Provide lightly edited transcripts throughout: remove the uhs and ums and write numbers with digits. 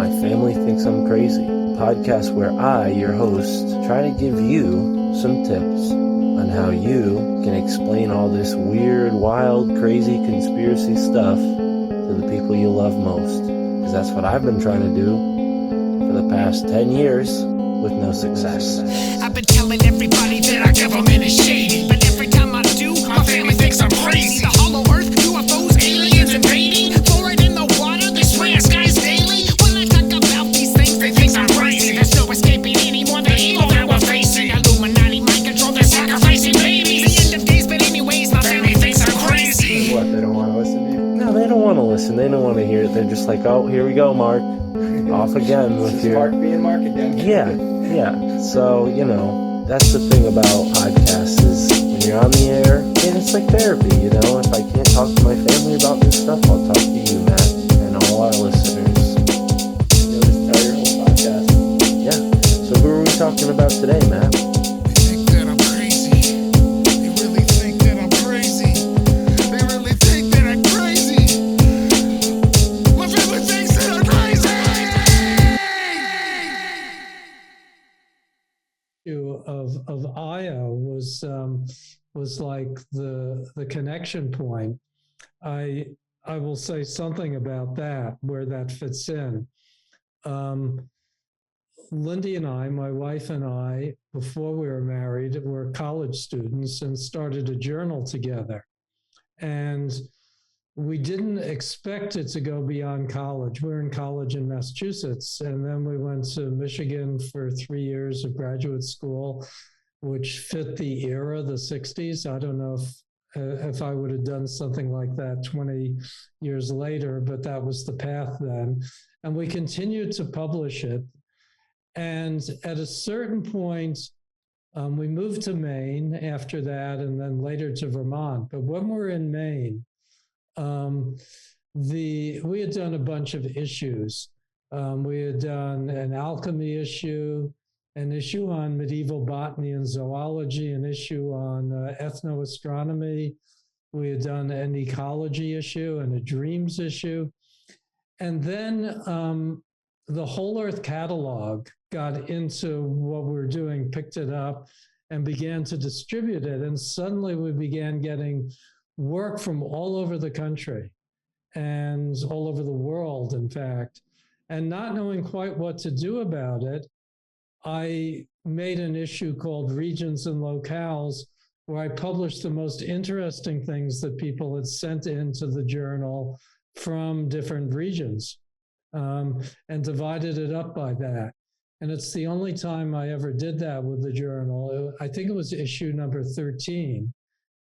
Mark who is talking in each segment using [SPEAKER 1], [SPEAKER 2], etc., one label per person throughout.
[SPEAKER 1] My Family Thinks I'm Crazy, a podcast where I, your host, try to give you some tips on how you can explain all this weird, wild, crazy conspiracy stuff to the people you love most. Because that's what I've been trying to do for the past 10 years with no success.
[SPEAKER 2] I've been telling everybody that our government is shady, but every time I do, my family thinks I'm crazy. The hollow earth, UFOs, aliens invading, fluoride in the water, they spray our skies daily. When I talk about these things, they think I'm crazy. There's no escaping anymore the evil that we're facing. Illuminati mind control, they're sacrificing babies. The end of days, but anyways, my family thinks I'm crazy.
[SPEAKER 3] What, they don't want to listen to you?
[SPEAKER 1] No, they don't want to listen. They don't want to hear it. They're just like, oh, here we go, Mark. Off again with your...
[SPEAKER 3] Mark being Mark again.
[SPEAKER 1] Yeah. So, that's the thing about podcasts is when you're on the air, and it's like therapy, If I can't talk to my family about this stuff, I'll talk to you, Matt, and all our listeners.
[SPEAKER 3] You'll just tell your whole podcast.
[SPEAKER 1] Yeah. So who are we talking about today, Matt?
[SPEAKER 2] They think that I'm crazy. They really think that I'm crazy. They really think that I'm crazy. My family thinks that I'm crazy.
[SPEAKER 4] Of Aya was like the connection point. I will say something about that, where that fits in. Lindy and I, my wife and I, before we were married, were college students and started a journal together. And we didn't expect it to go beyond college. We were in college in Massachusetts, and then we went to Michigan for 3 years of graduate school, which fit the era, the 60s. I don't know if I would have done something like that 20 years later, but that was the path then. And we continued to publish it. And at a certain point, we moved to Maine after that, and then later to Vermont. But when we were in Maine, we had done a bunch of issues. We had done an alchemy issue, an issue on medieval botany and zoology, an issue on ethnoastronomy. We had done an ecology issue and a dreams issue. And then the Whole Earth catalog got into what we were doing, picked it up, and began to distribute it. And suddenly we began getting work from all over the country and all over the world, in fact. And not knowing quite what to do about it, I made an issue called Regions and Locales, where I published the most interesting things that people had sent into the journal from different regions, and divided it up by that. And it's the only time I ever did that with the journal. I think it was issue number 13.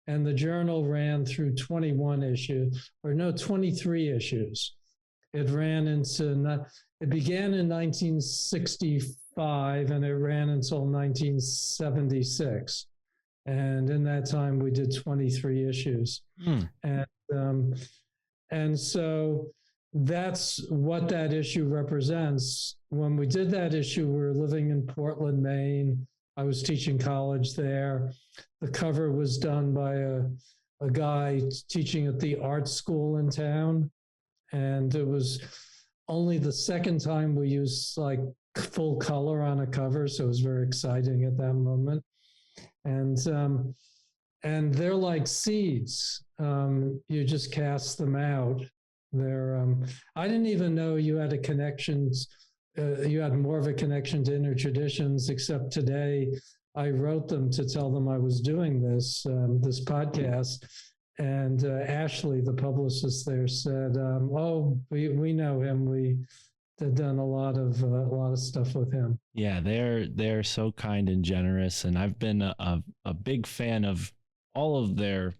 [SPEAKER 4] And the journal ran through 23 issues. It began in 1965 and it ran until 1976. And in that time, we did 23 issues. And so that's what that issue represents. When we did that issue, we were living in Portland, Maine. I was teaching college there. The cover was done by a guy teaching at the art school in town. And it was only the second time we used like full color on a cover. So it was very exciting at that moment. And they're like seeds. You just cast them out. I didn't even know you had you had more of a connection to inner traditions, except today I wrote them to tell them I was doing this podcast. And Ashley, the publicist there, said, we know him. We have done a lot of stuff with him.
[SPEAKER 5] Yeah, they're so kind and generous. And I've been a big fan of all of their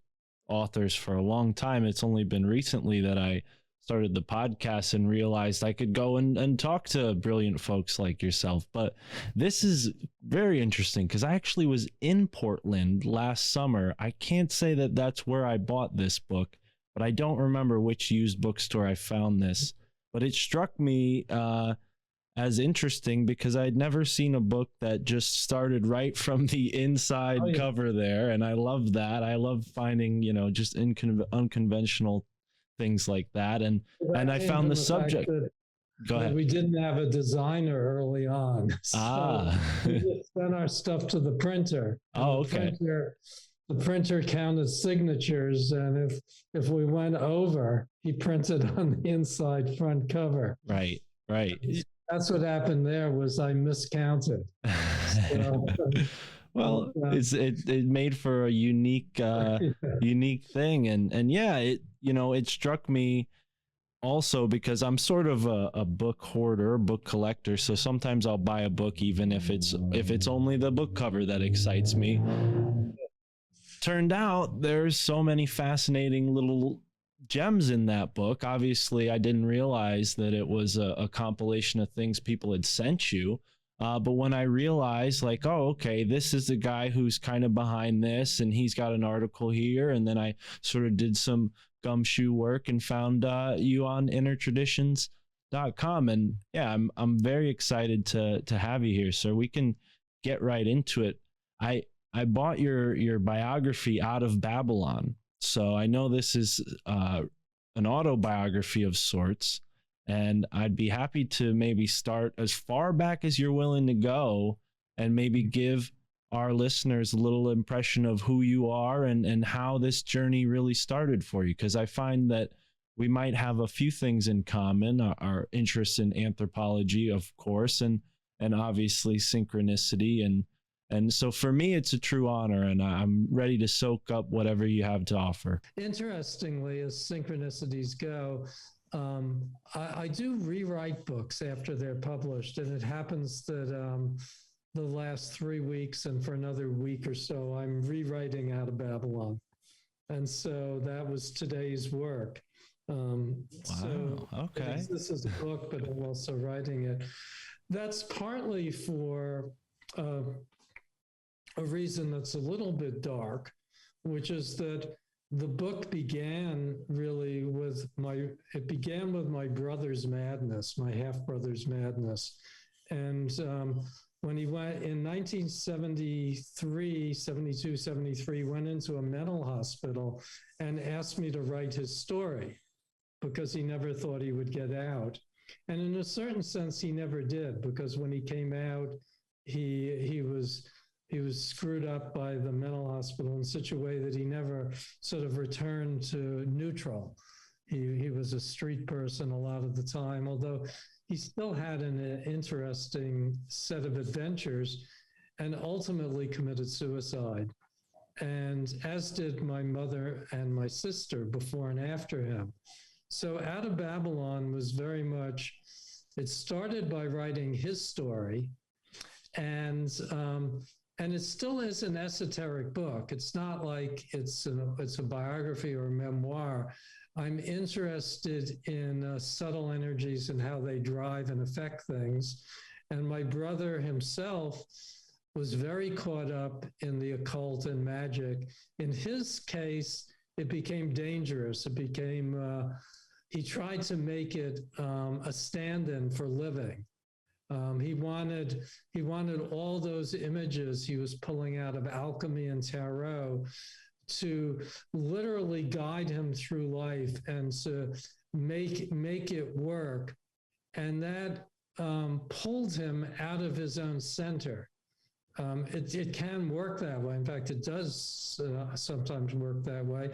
[SPEAKER 5] authors for a long time. It's only been recently that I started the podcast and realized I could go and talk to brilliant folks like yourself. But this is very interesting because I actually was in Portland last summer. I can't say that that's where I bought this book, but I don't remember which used bookstore I found this. But it struck me as interesting because I'd never seen a book that just started right from the inside cover there. And I love that. I love finding, just unconventional things like that. And I found the subject. Go ahead.
[SPEAKER 4] We didn't have a designer early on. So we just sent our stuff to the printer.
[SPEAKER 5] Oh, okay.
[SPEAKER 4] The printer counted signatures, and if we went over, he printed on the inside front cover.
[SPEAKER 5] Right.
[SPEAKER 4] That's what happened there. Was I miscounted? So,
[SPEAKER 5] well, it made for a unique thing, and yeah, it struck me also because I'm sort of a book hoarder, book collector. So sometimes I'll buy a book even if it's only the book cover that excites me. Turned out there's so many fascinating little gems in that book. Obviously, I didn't realize that it was a compilation of things people had sent you. But when I realized, like, oh, okay, this is the guy who's kind of behind this, and he's got an article here, and then I sort of did some gumshoe work and found you on innertraditions.com. And yeah, I'm very excited to have you here, so we can get right into it. I bought your biography Out of Babylon, so I know this is an autobiography of sorts, and I'd be happy to maybe start as far back as you're willing to go and maybe give our listeners a little impression of who you are and how this journey really started for you, because I find that we might have a few things in common, our interest in anthropology, of course, and obviously synchronicity. And so for me, it's a true honor, and I'm ready to soak up whatever you have to offer.
[SPEAKER 4] Interestingly, as synchronicities go, I do rewrite books after they're published, and it happens that the last 3 weeks and for another week or so, I'm rewriting Out of Babylon. And so that was today's work.
[SPEAKER 5] Wow.
[SPEAKER 4] So
[SPEAKER 5] Okay.
[SPEAKER 4] This is a book, but I'm also writing it. That's partly for a reason that's a little bit dark, which is that the book began really with my brother's madness, my half-brother's madness. And when he went in 1973, 72, 73, went into a mental hospital and asked me to write his story because he never thought he would get out. And in a certain sense, he never did, because when he came out, he was screwed up by the mental hospital in such a way that he never sort of returned to neutral. He was a street person a lot of the time, although he still had an interesting set of adventures, and ultimately committed suicide. And as did my mother and my sister before and after him. So Out of Babylon was very much, it started by writing his story, and it still is an esoteric book. It's not like it's a biography or a memoir. I'm interested in subtle energies and how they drive and affect things. And my brother himself was very caught up in the occult and magic. In his case, it became dangerous. It became, he tried to make it a stand-in for living. He wanted all those images he was pulling out of alchemy and tarot to literally guide him through life and to make it work. And that pulled him out of his own center. It can work that way. In fact, it does sometimes work that way.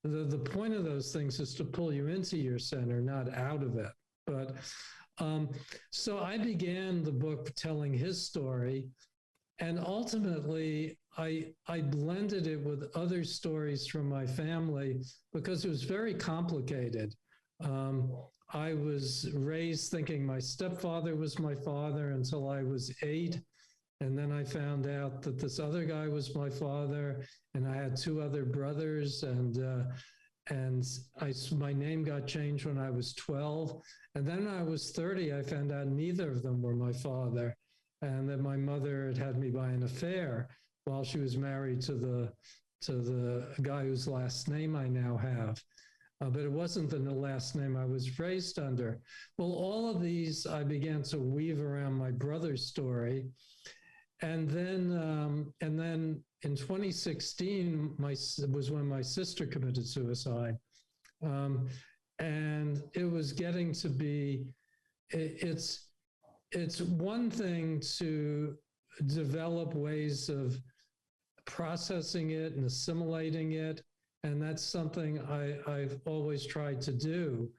[SPEAKER 4] The point of those things is to pull you into your center, not out of it. But so I began the book telling his story, and ultimately I blended it with other stories from my family because it was very complicated. I was raised thinking my stepfather was my father until I was 8. And then I found out that this other guy was my father, and I had 2 other brothers, and my name got changed when I was 12. And then when I was 30, I found out neither of them were my father, and that my mother had me by an affair while she was married to the guy whose last name I now have. But it wasn't the last name I was raised under. Well, all of these I began to weave around my brother's story. And then in 2016, was when my sister committed suicide. And it was getting to be it's one thing to develop ways of processing it and assimilating it, and that's something I've always tried to do.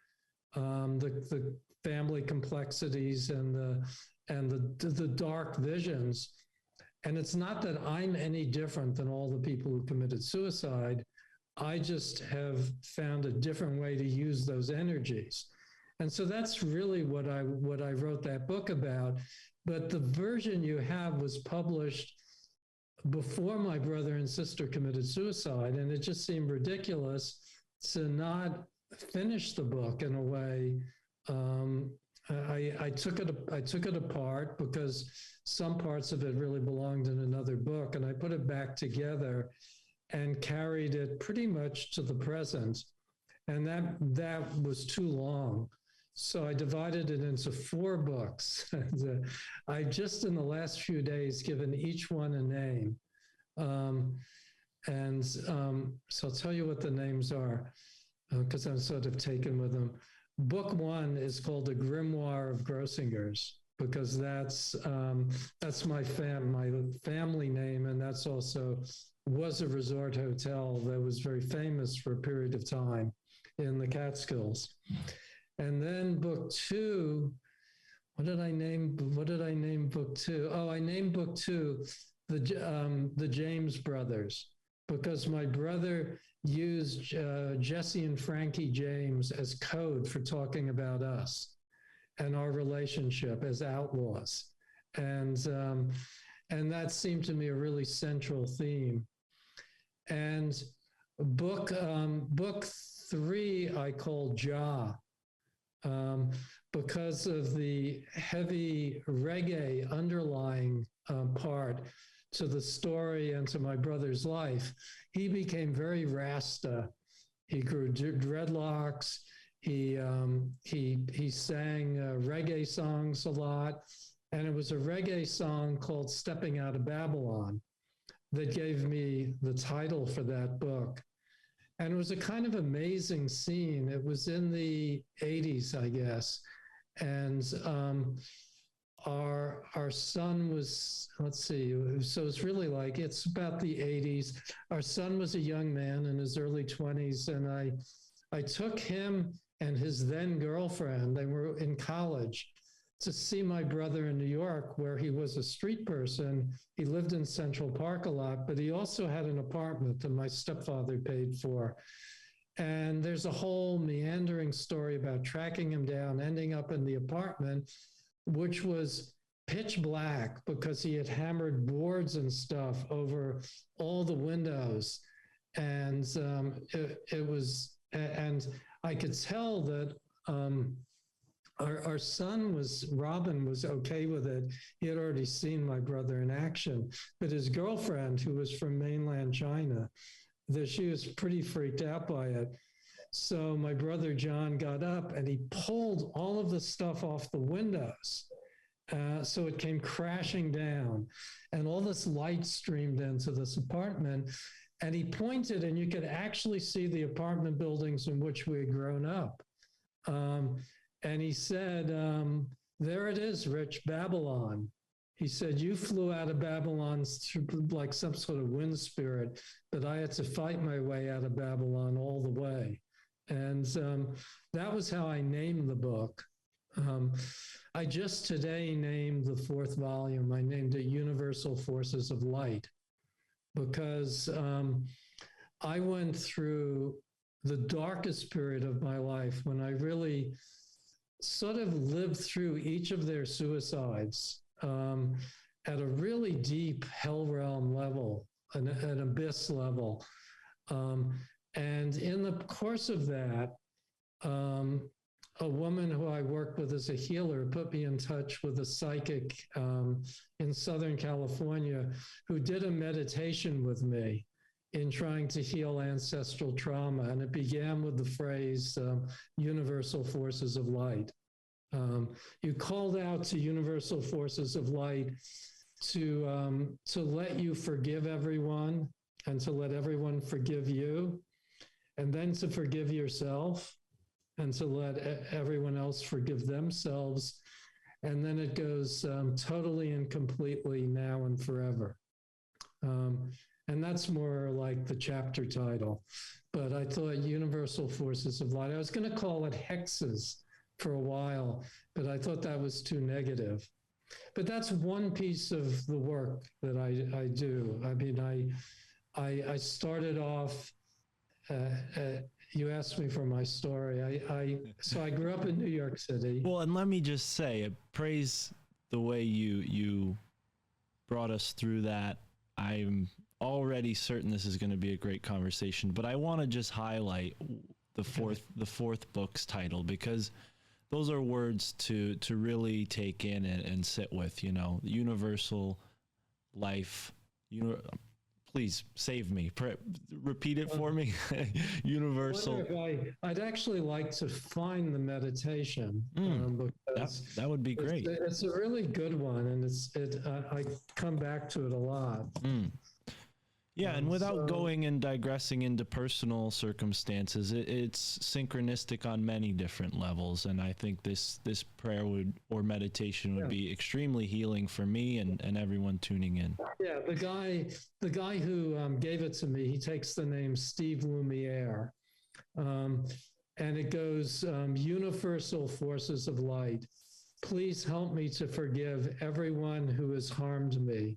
[SPEAKER 4] The family complexities and the dark visions. And it's not that I'm any different than all the people who committed suicide. I just have found a different way to use those energies. And so that's really what I wrote that book about. But the version you have was published before my brother and sister committed suicide. And it just seemed ridiculous to not finish the book in a way. I took it apart because some parts of it really belonged in another book, and I put it back together and carried it pretty much to the present. And that was too long. So I divided it into 4 books. And, I just in the last few days given each one a name. So I'll tell you what the names are, because I'm sort of taken with them. Book 1 is called The Grimoire of Grossinger's, because that's my family name, and that's also was a resort hotel that was very famous for a period of time in the Catskills. And then book 2, what did I name book 2? Oh, I named book 2 the James Brothers, because my brother used Jesse and Frankie James as code for talking about us and our relationship as outlaws. And that seemed to me a really central theme. And book 3 I called Ja, because of the heavy reggae underlying part to the story and to my brother's life. He became very Rasta. He grew dreadlocks. He sang reggae songs a lot. And it was a reggae song called Stepping Out of Babylon that gave me the title for that book. And it was a kind of amazing scene. It was in the 80s, I guess. And our son was, let's see, so it's really like, it's about the 80s. Our son was a young man in his early 20s, and I took him and his then girlfriend, they were in college, to see my brother in New York, where he was a street person. He lived in Central Park a lot, but he also had an apartment that my stepfather paid for. And there's a whole meandering story about tracking him down, ending up in the apartment, which was pitch black because he had hammered boards and stuff over all the windows. And it was, and I could tell that our son Robin was okay with it. He had already seen my brother in action, but his girlfriend, who was from mainland China, she was pretty freaked out by it. So my brother John got up and he pulled all of the stuff off the windows. So it came crashing down, and all this light streamed into this apartment. And he pointed, and you could actually see the apartment buildings in which we had grown up. And he said, there it is, Rich, Babylon. He said, you flew out of Babylon like some sort of wind spirit, but I had to fight my way out of Babylon all the way. And that was how I named the book. I just today named the 4th volume. I named it Universal Forces of Light, because I went through the darkest period of my life when I really sort of lived through each of their suicides at a really deep hell realm level, an abyss level. And in the course of that, a woman who I worked with as a healer put me in touch with a psychic in Southern California who did a meditation with me in trying to heal ancestral trauma. And it began with the phrase, universal forces of light. You called out to universal forces of light to let you forgive everyone and to let everyone forgive you, and then to forgive yourself, and to let everyone else forgive themselves. And then it goes totally and completely now and forever. And that's more like the chapter title. But I thought universal forces of light, I was going to call it hexes for a while, but I thought that was too negative. But that's one piece of the work that I do. I mean, I started off, you asked me for my story. So I grew up in New York City.
[SPEAKER 5] Well, and let me just say, praise the way you brought us through that. I'm already certain this is going to be a great conversation, but I want to just highlight the fourth book's title, because those are words to really take in and sit with, universal life. Please save me. Repeat it for me. Universal.
[SPEAKER 4] I'd actually like to find the meditation. Because
[SPEAKER 5] that would be great.
[SPEAKER 4] It's a really good one, and I come back to it a lot.
[SPEAKER 5] Yeah, and without going and digressing into personal circumstances, it's synchronistic on many different levels, and I think this prayer or meditation would be extremely healing for me and everyone tuning in.
[SPEAKER 4] Yeah, the guy who gave it to me, he takes the name Steve Lumiere, and it goes, universal forces of light, please help me to forgive everyone who has harmed me.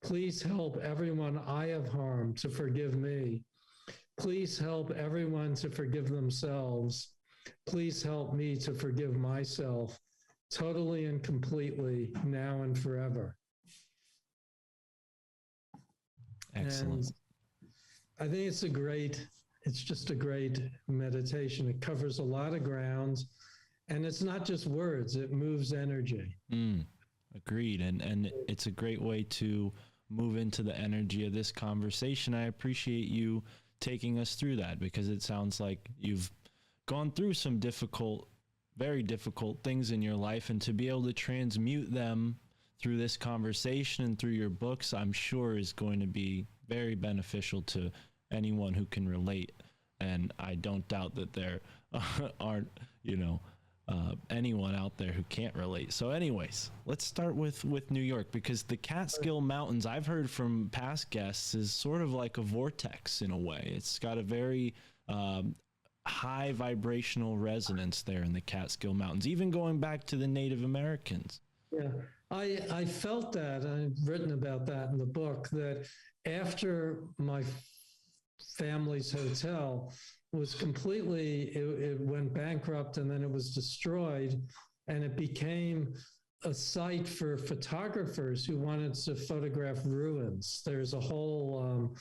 [SPEAKER 4] Please help everyone I have harmed to forgive me. Please help everyone to forgive themselves. Please help me to forgive myself, totally and completely, now and forever.
[SPEAKER 5] Excellent.
[SPEAKER 4] And I think it's just a great meditation. It covers a lot of ground, and it's not just words, it moves energy.
[SPEAKER 5] Agreed. And it's a great way to move into the energy of this conversation. I appreciate you taking us through that, because it sounds like you've gone through some very difficult things in your life, and to be able to transmute them through this conversation and through your books, I'm sure is going to be very beneficial to anyone who can relate. And I don't doubt that there aren't, anyone out there who can't relate. So anyways, let's start with New York, because the Catskill Mountains, I've heard from past guests, is sort of like a vortex in a way. It's got a very high vibrational resonance there in the Catskill Mountains, even going back to the Native Americans.
[SPEAKER 4] Yeah, I felt that, I've written about that in the book, that after my family's hotel was completely, it went bankrupt, and then it was destroyed, and it became a site for photographers who wanted to photograph ruins. There's a whole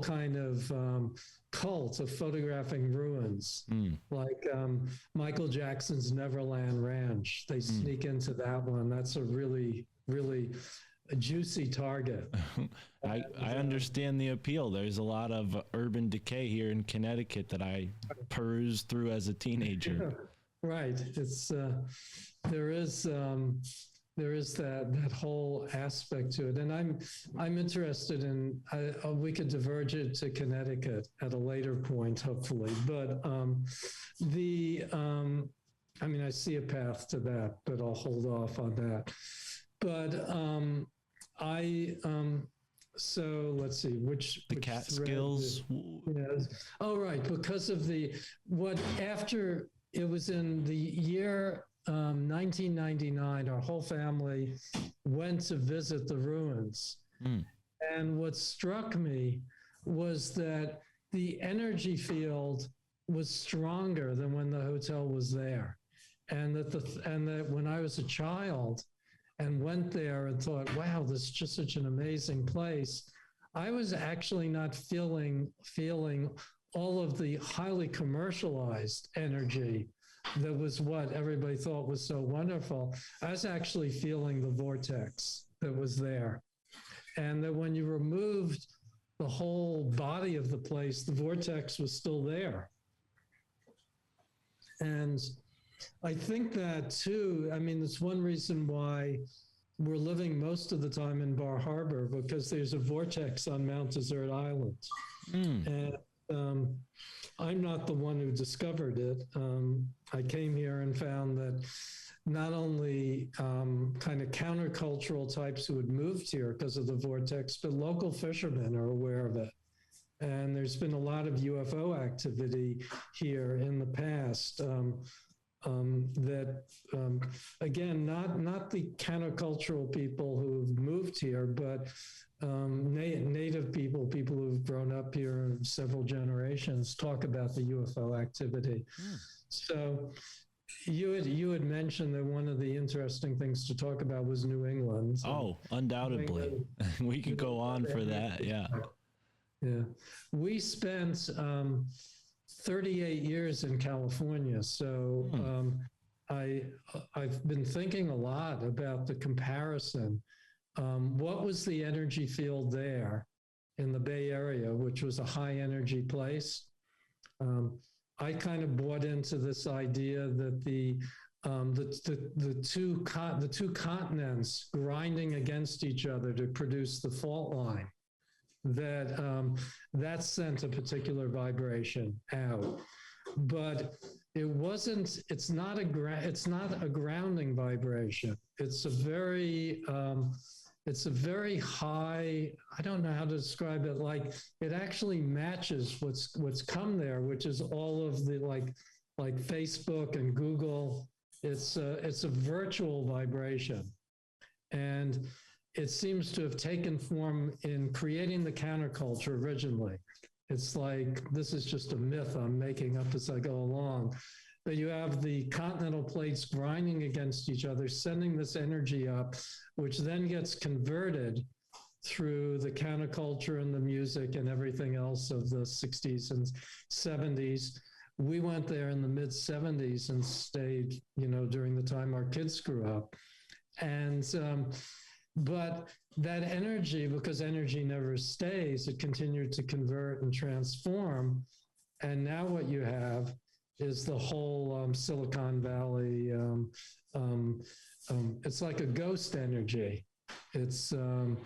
[SPEAKER 4] kind of cult of photographing ruins, like Michael Jackson's Neverland Ranch. They sneak into that one. That's a really, really a juicy target.
[SPEAKER 5] I understand the appeal. There's a lot of urban decay here in Connecticut that I perused through as a teenager.
[SPEAKER 4] Right. It's there is that whole aspect to it, and I'm interested in. We could diverge it to Connecticut at a later point, hopefully. But I see a path to that, but I'll hold off on that. But so let's see, which
[SPEAKER 5] Catskills.
[SPEAKER 4] Yes. Oh, right. Because of after it was in the year 1999, our whole family went to visit the ruins. And what struck me was that the energy field was stronger than when the hotel was there. And that when I was a child and went there and thought, wow, this is just such an amazing place, I was actually not feeling all of the highly commercialized energy that was what everybody thought was so wonderful. I was actually feeling the vortex that was there. And that when you removed the whole body of the place, the vortex was still there. And I think that too, it's one reason why we're living most of the time in Bar Harbor, because there's a vortex on Mount Desert Island. And I'm not the one who discovered it. I came here and found that not only kind of countercultural types who had moved here because of the vortex, but local fishermen are aware of it. And there's been a lot of UFO activity here in the past. Again, not the countercultural people who've moved here, but native people who've grown up here several generations talk about the UFO activity. So you had mentioned that one of the interesting things to talk about was New England.
[SPEAKER 5] Oh, undoubtedly. We could go on for that. Yeah.
[SPEAKER 4] Yeah. We spent 38 years in California. So I've been thinking a lot about the comparison. What was the energy field there in the Bay Area, which was a high energy place? I kind of bought into this idea that the two continents grinding against each other to produce the fault line, that sent a particular vibration out. But it's not a grounding vibration. It's a very high, I don't know how to describe it. Like it actually matches what's come there, which is all of the like Facebook and Google. It's a virtual vibration. And it seems to have taken form in creating the counterculture originally. It's like, this is just a myth I'm making up as I go along. But you have the continental plates grinding against each other, sending this energy up, which then gets converted through the counterculture and the music and everything else of the 60s and 70s. We went there in the mid 70s and stayed, during the time our kids grew up. And, but that energy, because energy never stays, it continued to convert and transform. And now what you have is the whole Silicon Valley. It's like a ghost energy. It's and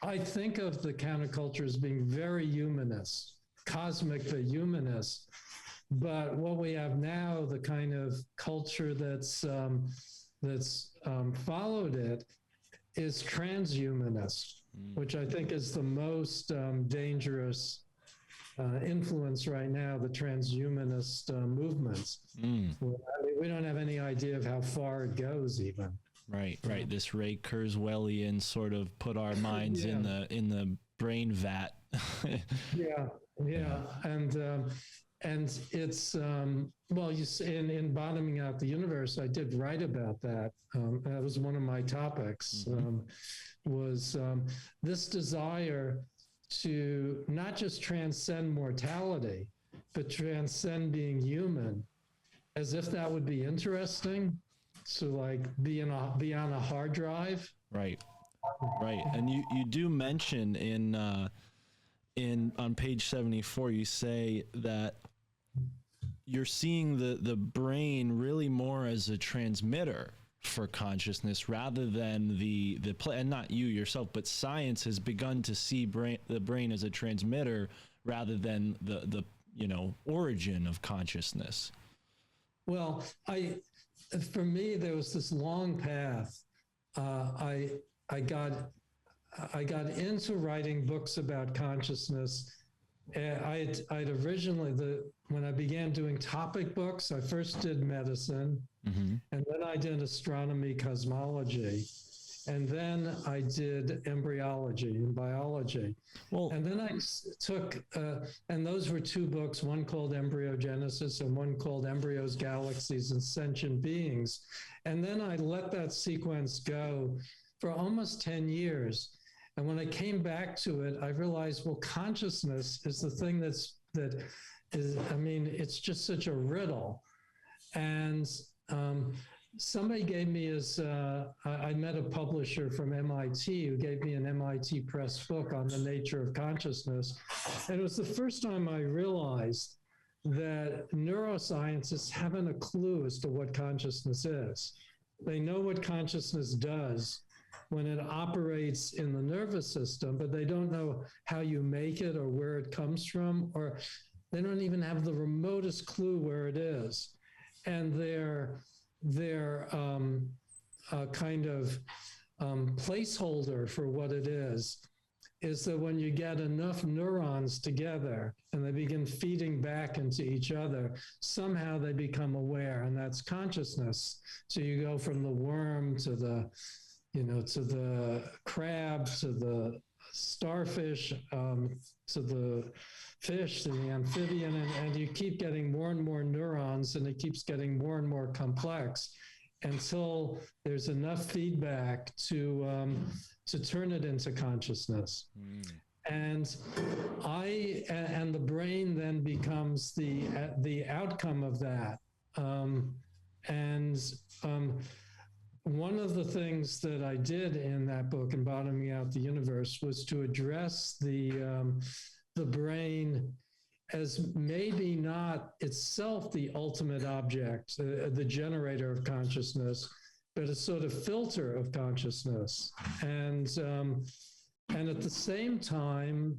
[SPEAKER 4] I think of the counterculture as being very humanist, cosmic but humanist. But what we have now, the kind of culture that's followed it, is transhumanist, which I think is the most dangerous influence right now, the transhumanist movements. We don't have any idea of how far it goes even.
[SPEAKER 5] Right. This Ray Kurzweilian sort of put our minds in the brain vat.
[SPEAKER 4] Yeah. And it's, you say in Bottoming Out the Universe, I did write about that. That was one of my topics, was this desire to not just transcend mortality, but transcend being human, as if that would be interesting. So like be on a hard drive. Right.
[SPEAKER 5] And you do mention on page 74, you say that you're seeing the brain really more as a transmitter for consciousness rather than and not you yourself, but science has begun to see the brain as a transmitter rather than the origin of consciousness.
[SPEAKER 4] Well, for me, there was this long path. I got into writing books about consciousness. I'd originally, when I began doing topic books, I first did medicine, and then I did astronomy, cosmology, and then I did embryology and biology. And then I took, and those were two books, one called Embryogenesis and one called Embryos, Galaxies, and Sentient Beings. And then I let that sequence go for almost 10 years. And when I came back to it, I realized, well, consciousness is the thing it's just such a riddle. And somebody gave me I met a publisher from MIT who gave me an MIT Press book on the nature of consciousness. And it was the first time I realized that neuroscientists haven't a clue as to what consciousness is. They know what consciousness does, when it operates in the nervous system, but they don't know how you make it or where it comes from, or they don't even have the remotest clue where it is. And their kind of placeholder for what it is that when you get enough neurons together and they begin feeding back into each other, somehow they become aware, and that's consciousness. So you go from the worm to the, to the crab, to the starfish, to the fish, to the amphibian, and you keep getting more and more neurons, and it keeps getting more and more complex until there's enough feedback to turn it into consciousness. And the brain then becomes the outcome of that. One of the things that I did in that book, in Bottoming Out the Universe, was to address the brain as maybe not itself the ultimate object, the generator of consciousness, but a sort of filter of consciousness. And at the same time,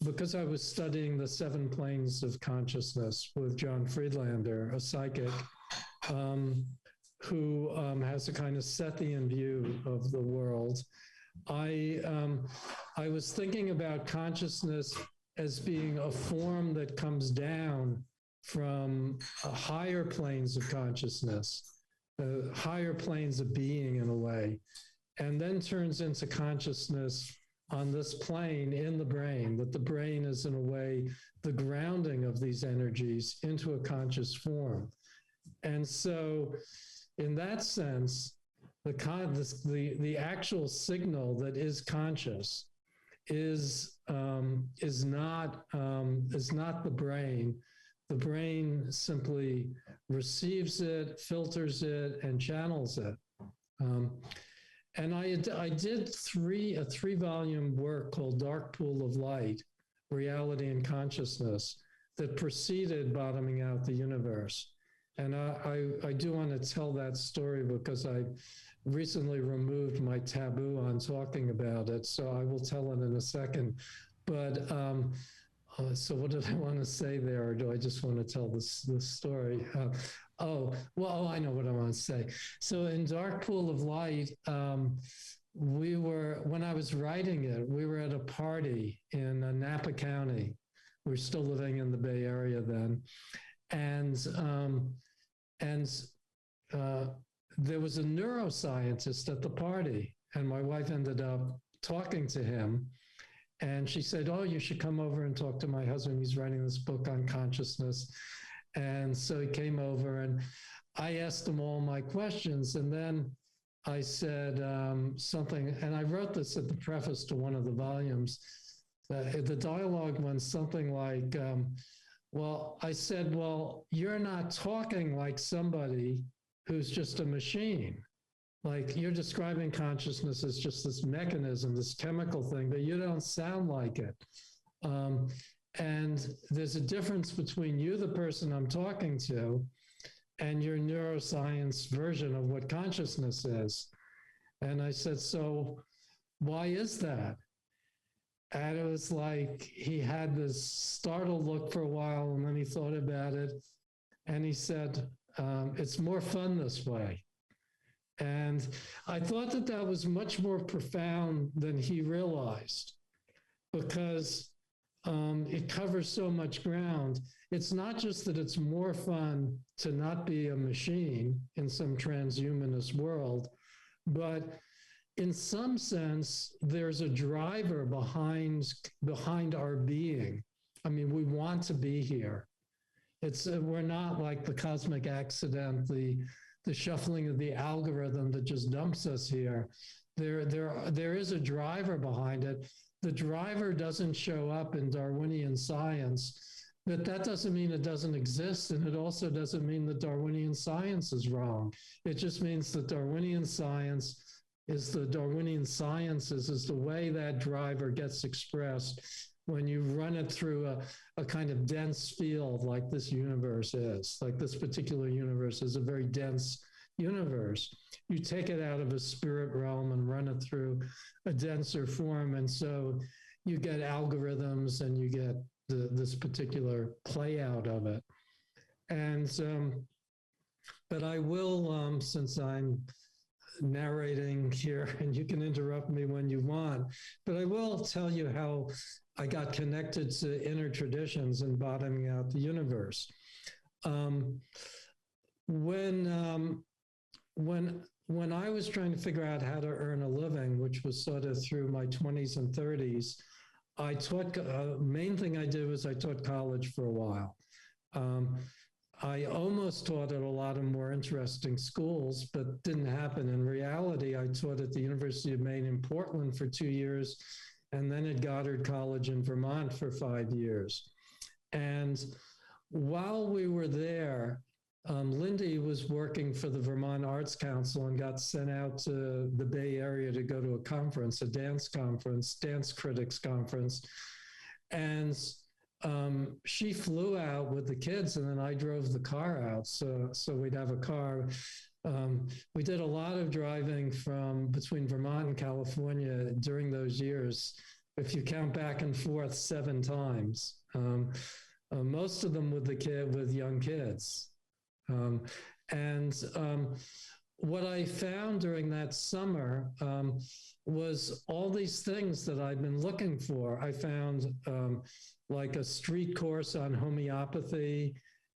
[SPEAKER 4] because I was studying the 7 planes of consciousness with John Friedlander, a psychic, who has a kind of Sethian view of the world. I was thinking about consciousness as being a form that comes down from higher planes of consciousness, higher planes of being in a way, and then turns into consciousness on this plane in the brain, that the brain is in a way the grounding of these energies into a conscious form. And so in that sense, the actual signal that is conscious is not the brain. The brain simply receives it, filters it, and channels it. And I did a 3-volume work called Dark Pool of Light, Reality and Consciousness, that preceded Bottoming Out the Universe. And I do want to tell that story because I recently removed my taboo on talking about it, so I will tell it in a second. But so what did I want to say there, or do I just want to tell this story? I know what I want to say. So in Dark Pool of Light, when I was writing it, we were at a party in Napa County. We were still living in the Bay Area then. And there was a neuroscientist at the party, and my wife ended up talking to him. And she said, "Oh, you should come over and talk to my husband. He's writing this book on consciousness." And so he came over, and I asked him all my questions. And then I said something, and I wrote this at the preface to one of the volumes. The dialogue went something like, I said, you're not talking like somebody who's just a machine. Like, you're describing consciousness as just this mechanism, this chemical thing, but you don't sound like it. And there's a difference between you, the person I'm talking to, and your neuroscience version of what consciousness is. And I said, so why is that? And it was like he had this startled look for a while, and then he thought about it, and he said, it's more fun this way. And I thought that was much more profound than he realized, because it covers so much ground. It's not just that it's more fun to not be a machine in some transhumanist world, but in some sense, there's a driver behind our being. I mean, we want to be here. We're not like the cosmic accident, the shuffling of the algorithm that just dumps us here. There is a driver behind it. The driver doesn't show up in Darwinian science, but that doesn't mean it doesn't exist, and it also doesn't mean that Darwinian science is wrong. It just means that Darwinian science is the Darwinian sciences is the way that driver gets expressed when you run it through a kind of dense field like this universe is. Like this particular universe is a very dense universe. You take it out of a spirit realm and run it through a denser form. And so you get algorithms and you get this particular play out of it. And, but I will, since I'm narrating here, and you can interrupt me when you want, but I will tell you how I got connected to inner traditions and bottoming out the universe. When I was trying to figure out how to earn a living, which was sort of through my 20s and 30s, I taught, main thing I did was I taught college for a while. I almost taught at a lot of more interesting schools, but didn't happen. In reality, I taught at the University of Maine in Portland for 2 years, and then at Goddard College in Vermont for 5 years. And while we were there, Lindy was working for the Vermont Arts Council and got sent out to the Bay Area to go to a conference, a dance conference, dance critics conference. And she flew out with the kids, and then I drove the car out. So we'd have a car. We did a lot of driving from between Vermont and California during those years. If you count back and forth 7 times, most of them with young kids. What I found during that summer was all these things that I'd been looking for. I found like a street course on homeopathy,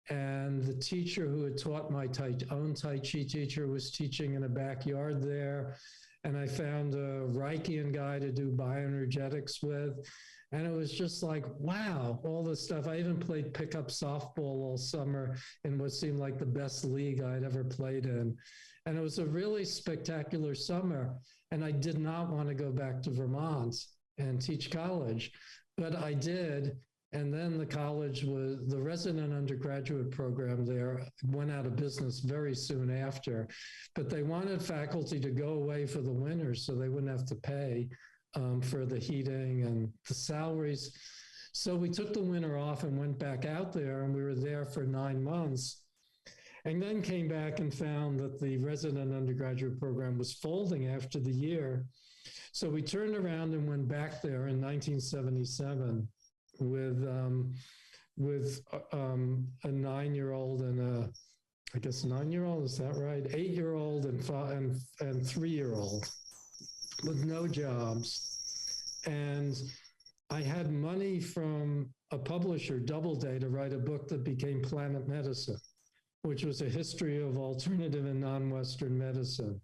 [SPEAKER 4] and the teacher who had taught my own Tai Chi teacher was teaching in a backyard there. And I found a Reichian guy to do bioenergetics with. And it was just like, wow, all this stuff. I even played pickup softball all summer in what seemed like the best league I'd ever played in. And it was a really spectacular summer. And I did not want to go back to Vermont and teach college, but I did. And then the college the resident undergraduate program there went out of business very soon after, but they wanted faculty to go away for the winter so they wouldn't have to pay for the heating and the salaries. So we took the winter off and went back out there, and we were there for 9 months, and then came back and found that the resident undergraduate program was folding after the year. So we turned around and went back there in 1977 with a 9-year-old and I guess 9-year-old, is that right? 8-year-old and 3-year-old with no jobs. And I had money from a publisher, Doubleday, to write a book that became Planet Medicine, which was a history of alternative and non-Western medicine.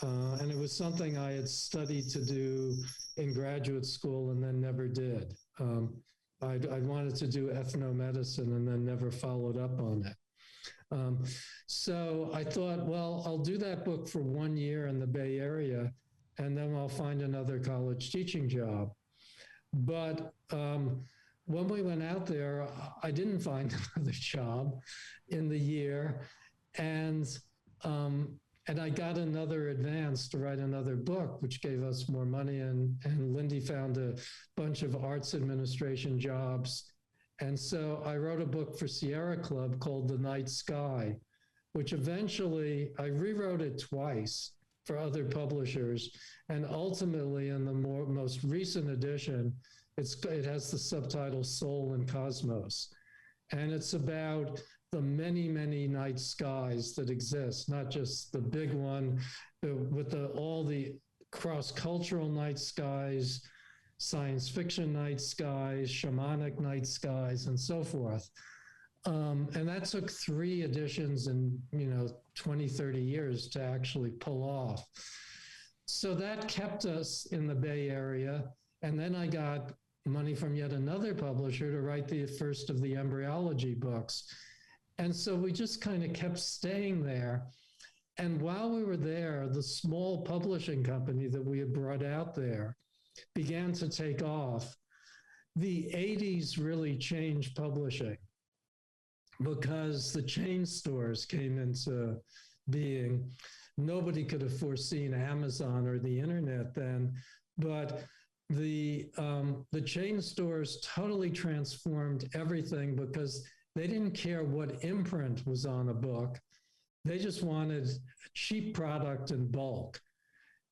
[SPEAKER 4] And it was something I had studied to do in graduate school and then never did. I wanted to do ethnomedicine and then never followed up on it. So I thought, well, I'll do that book for 1 year in the Bay Area, and then I'll find another college teaching job. But when we went out there, I didn't find another job in the year. And I got another advance to write another book, which gave us more money. And Lindy found a bunch of arts administration jobs. And so I wrote a book for Sierra Club called The Night Sky, which eventually I rewrote it twice for other publishers. And ultimately, in the most recent edition, it has the subtitle Soul and Cosmos. And it's about the many, many night skies that exist, not just the big one, with all the cross-cultural night skies, science fiction night skies, shamanic night skies, and so forth. And that took 3 editions in 20, 30 years to actually pull off. So that kept us in the Bay Area. And then I got money from yet another publisher to write the first of the embryology books. And so we just kind of kept staying there. And while we were there, the small publishing company that we had brought out there began to take off. The 80s really changed publishing because the chain stores came into being. Nobody could have foreseen Amazon or the internet then, but the chain stores totally transformed everything because they didn't care what imprint was on a book. they just wanted cheap product in bulk.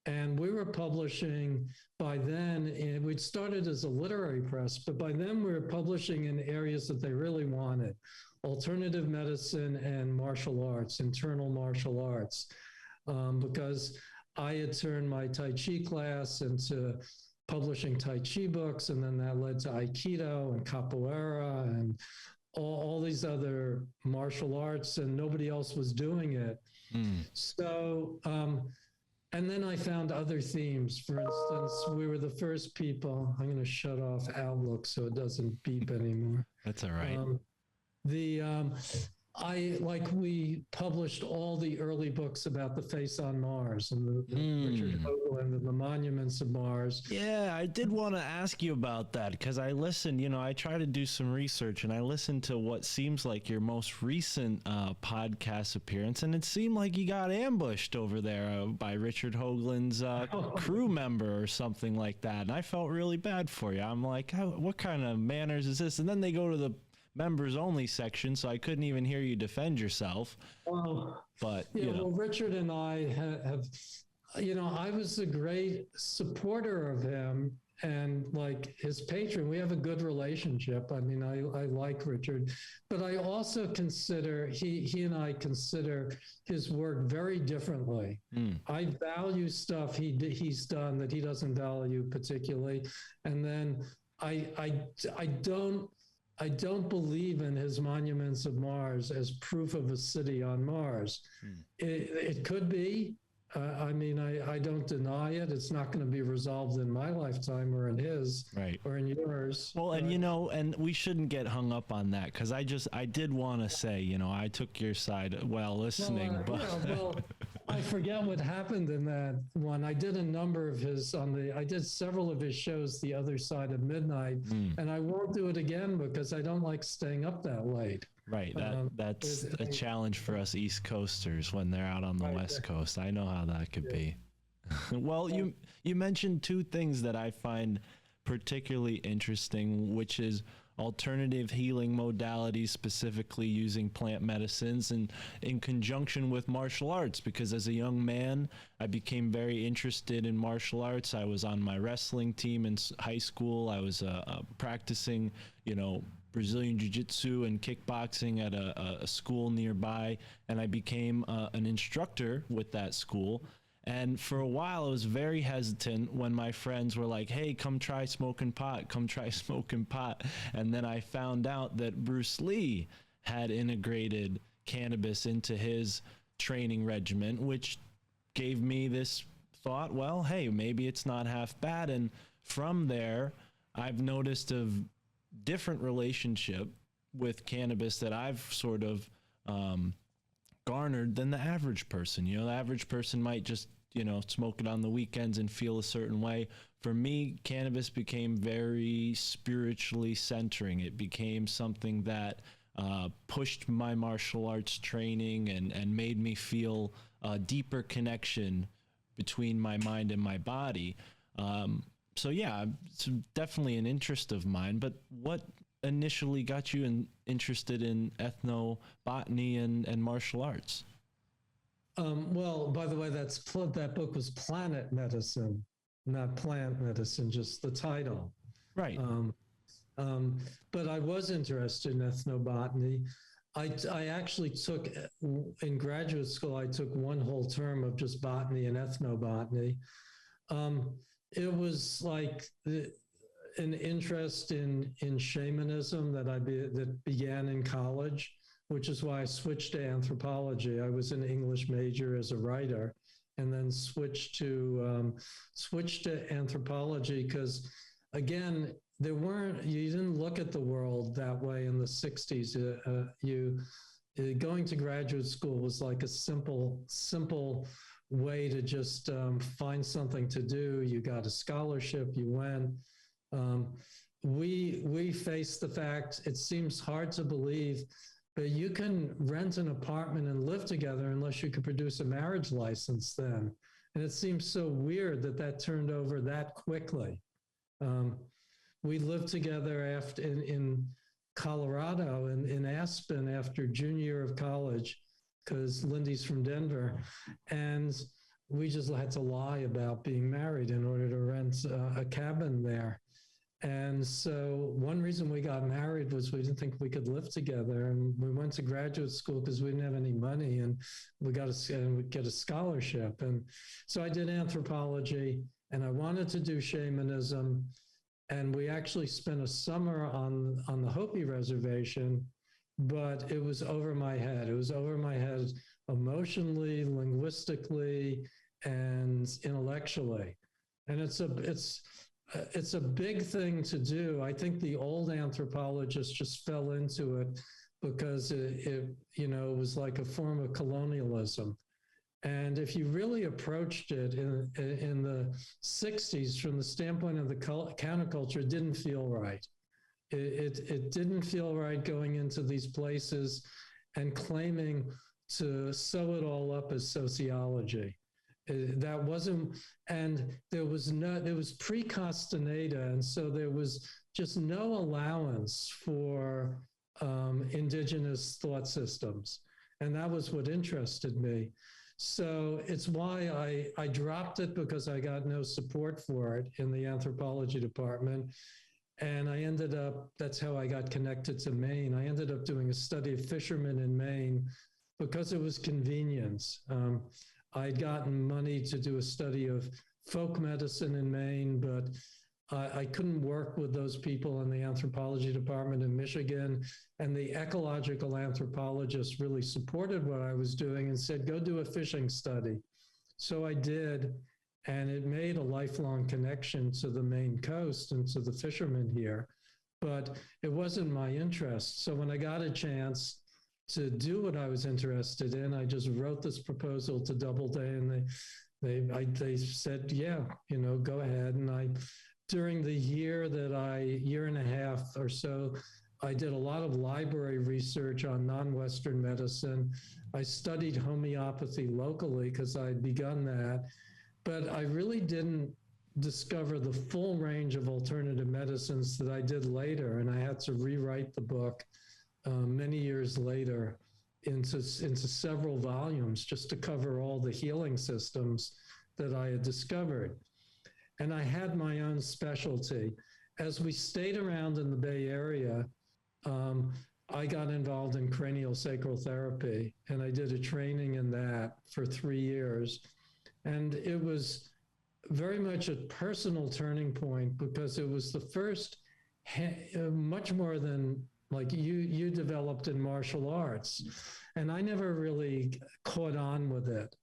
[SPEAKER 4] And we were publishing by then, and we'd started as a literary press, but by then we were publishing in areas that they really wanted: alternative medicine and martial arts, internal martial arts, because I had turned my Tai Chi class into publishing Tai Chi books, and then that led to Aikido and Capoeira and all these other martial arts, and nobody else was doing it. So, and then I found other themes. For instance, we were the first people. I'm going to shut off Outlook so it doesn't beep anymore.
[SPEAKER 5] That's all right.
[SPEAKER 4] We published all the early books about the face on Mars and the Richard Hoagland and the monuments of Mars.
[SPEAKER 5] Yeah, I did want to ask you about that because I listened, I try to do some research and I listened to what seems like your most recent podcast appearance, and it seemed like you got ambushed over there by Richard Hoagland's crew member or something like that. And I felt really bad for you. I'm like, what kind of manners is this? And then they go to the members only section, so I couldn't even hear you defend yourself. But
[SPEAKER 4] well, Richard and I have I was a great supporter of him and like his patron. We have a good relationship. I mean, I like Richard, but I also consider he and I consider his work very differently. I value stuff he's done that he doesn't value particularly, and then I don't believe in his monuments of Mars as proof of a city on Mars. It could be. I don't deny it. It's not going to be resolved in my lifetime or in his,
[SPEAKER 5] right,
[SPEAKER 4] or in yours.
[SPEAKER 5] Well, and and we shouldn't get hung up on that because I did want to say, I took your side while listening, but
[SPEAKER 4] I forget what happened in that one. I did a number of I did several of his shows the other side of midnight, and I won't do it again because I don't like staying up that late.
[SPEAKER 5] Right. That's a challenge for us East Coasters when they're out on the West Coast. I know how that could be. Well, you mentioned two things that I find particularly interesting, which is alternative healing modalities, specifically using plant medicines and in conjunction with martial arts, because as a young man, I became very interested in martial arts. I was on my wrestling team in high school. I was practicing, Brazilian Jiu-Jitsu and kickboxing at a school nearby, and I became an instructor with that school. And for a while, I was very hesitant when my friends were like, hey, come try smoking pot, come try smoking pot. And then I found out that Bruce Lee had integrated cannabis into his training regimen, which gave me this thought, well, hey, maybe it's not half bad. And from there, I've noticed a different relationship with cannabis that I've sort of garnered than the average person. The average person might just smoke it on the weekends and feel a certain way. For me, cannabis became very spiritually centering. It became something that pushed my martial arts training and made me feel a deeper connection between my mind and my body. So yeah, it's definitely an interest of mine. But what initially got you interested in ethnobotany and martial arts?
[SPEAKER 4] Well, by the way, that book was Planet Medicine, not Plant Medicine, just the title.
[SPEAKER 5] Right.
[SPEAKER 4] But I was interested in ethnobotany. I actually took, in graduate school, I took one whole term of just botany and ethnobotany. It was like an interest in shamanism that began in college, which is why I switched to anthropology. I was an English major as a writer, and then switched to anthropology because, again, you didn't look at the world that way in the 60s. Going to graduate school was like a simple way to just find something to do. You got a scholarship, you went. We faced the fact, it seems hard to believe, but you can rent an apartment and live together unless you could produce a marriage license then. And it seems so weird that turned over that quickly. We lived together in Colorado, in Aspen, after junior year of college. because Lindy's from Denver. And we just had to lie about being married in order to rent a cabin there. And so one reason we got married was we didn't think we could live together. And we went to graduate school because we didn't have any money, and we get a scholarship. And so I did anthropology, and I wanted to do shamanism. And we actually spent a summer on the Hopi reservation, but it was over my head. It was over my head emotionally, linguistically, and intellectually. And it's a big thing to do. I think the old anthropologists just fell into it because it was like a form of colonialism. And if you really approached it in the 60s from the standpoint of the counterculture, it didn't feel right. It didn't feel right going into these places and claiming to sew it all up as sociology. That wasn't, and it was pre-Castaneda, and so there was just no allowance for indigenous thought systems. And that was what interested me. So it's why I dropped it, because I got no support for it in the anthropology department. And I ended up, that's how I got connected to Maine. I ended up doing a study of fishermen in Maine because it was convenience. I'd gotten money to do a study of folk medicine in Maine, but I couldn't work with those people in the anthropology department in Michigan. And the ecological anthropologists really supported what I was doing and said, go do a fishing study. So I did, and it made a lifelong connection to the Maine coast and to the fishermen here. But it wasn't my interest. So when I got a chance to do what I was interested in, I just wrote this proposal to Doubleday, and they said, yeah, go ahead. And during the year and a half or so, I did a lot of library research on non-Western medicine. I studied homeopathy locally because I'd begun that, but I really didn't discover the full range of alternative medicines that I did later. And I had to rewrite the book many years later into several volumes just to cover all the healing systems that I had discovered. And I had my own specialty. As we stayed around in the Bay Area, I got involved in craniosacral therapy, and I did a training in that for 3 years. And it was very much a personal turning point, because it was the first, much more than like you developed in martial arts. And I never really caught on with it.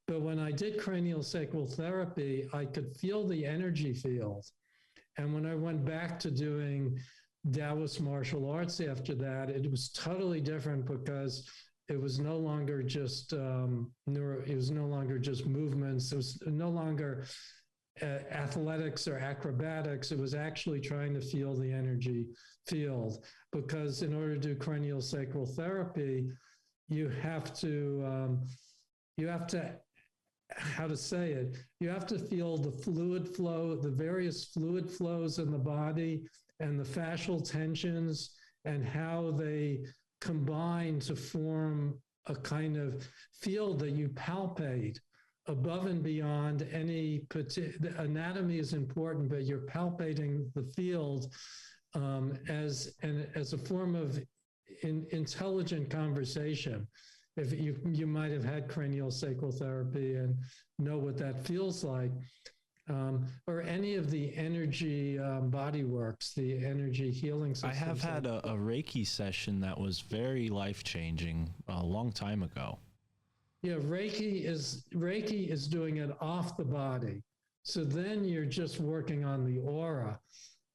[SPEAKER 4] But when I did craniosacral therapy, I could feel the energy field. And when I went back to doing Taoist martial arts after that, it was totally different, because it was no longer just it was no longer just movements. It was no longer athletics or acrobatics. It was actually trying to feel the energy field, because in order to do craniosacral therapy, you have to how to say it, you have to feel the fluid flow, the various fluid flows in the body, and the fascial tensions, and how they combine to form a kind of field that you palpate above and beyond any anatomy is important, but you're palpating the field as a form of intelligent conversation. If you might have had craniosacral therapy and know what that feels like, or any of the energy body works, the energy healing systems.
[SPEAKER 5] I have had a Reiki session that was very life-changing a long time ago.
[SPEAKER 4] Yeah, Reiki is doing it off the body. So then you're just working on the aura,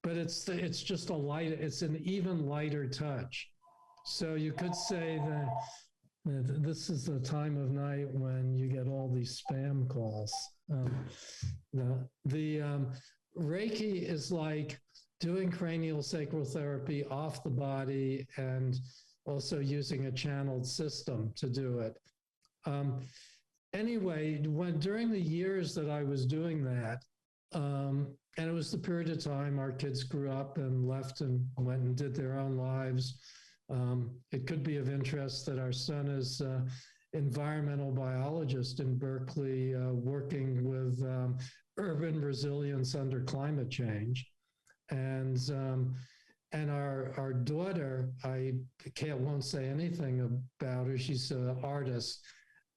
[SPEAKER 4] but it's just it's an even lighter touch. So you could say that this is the time of night when you get all these spam calls. The Reiki is like doing craniosacral therapy off the body, and also using a channeled system to do it. Anyway, during the years that I was doing that, and it was the period of time our kids grew up and left and went and did their own lives. It could be of interest that our son is environmental biologist in Berkeley, working with urban resilience under climate change. And our daughter, won't say anything about her. She's an artist.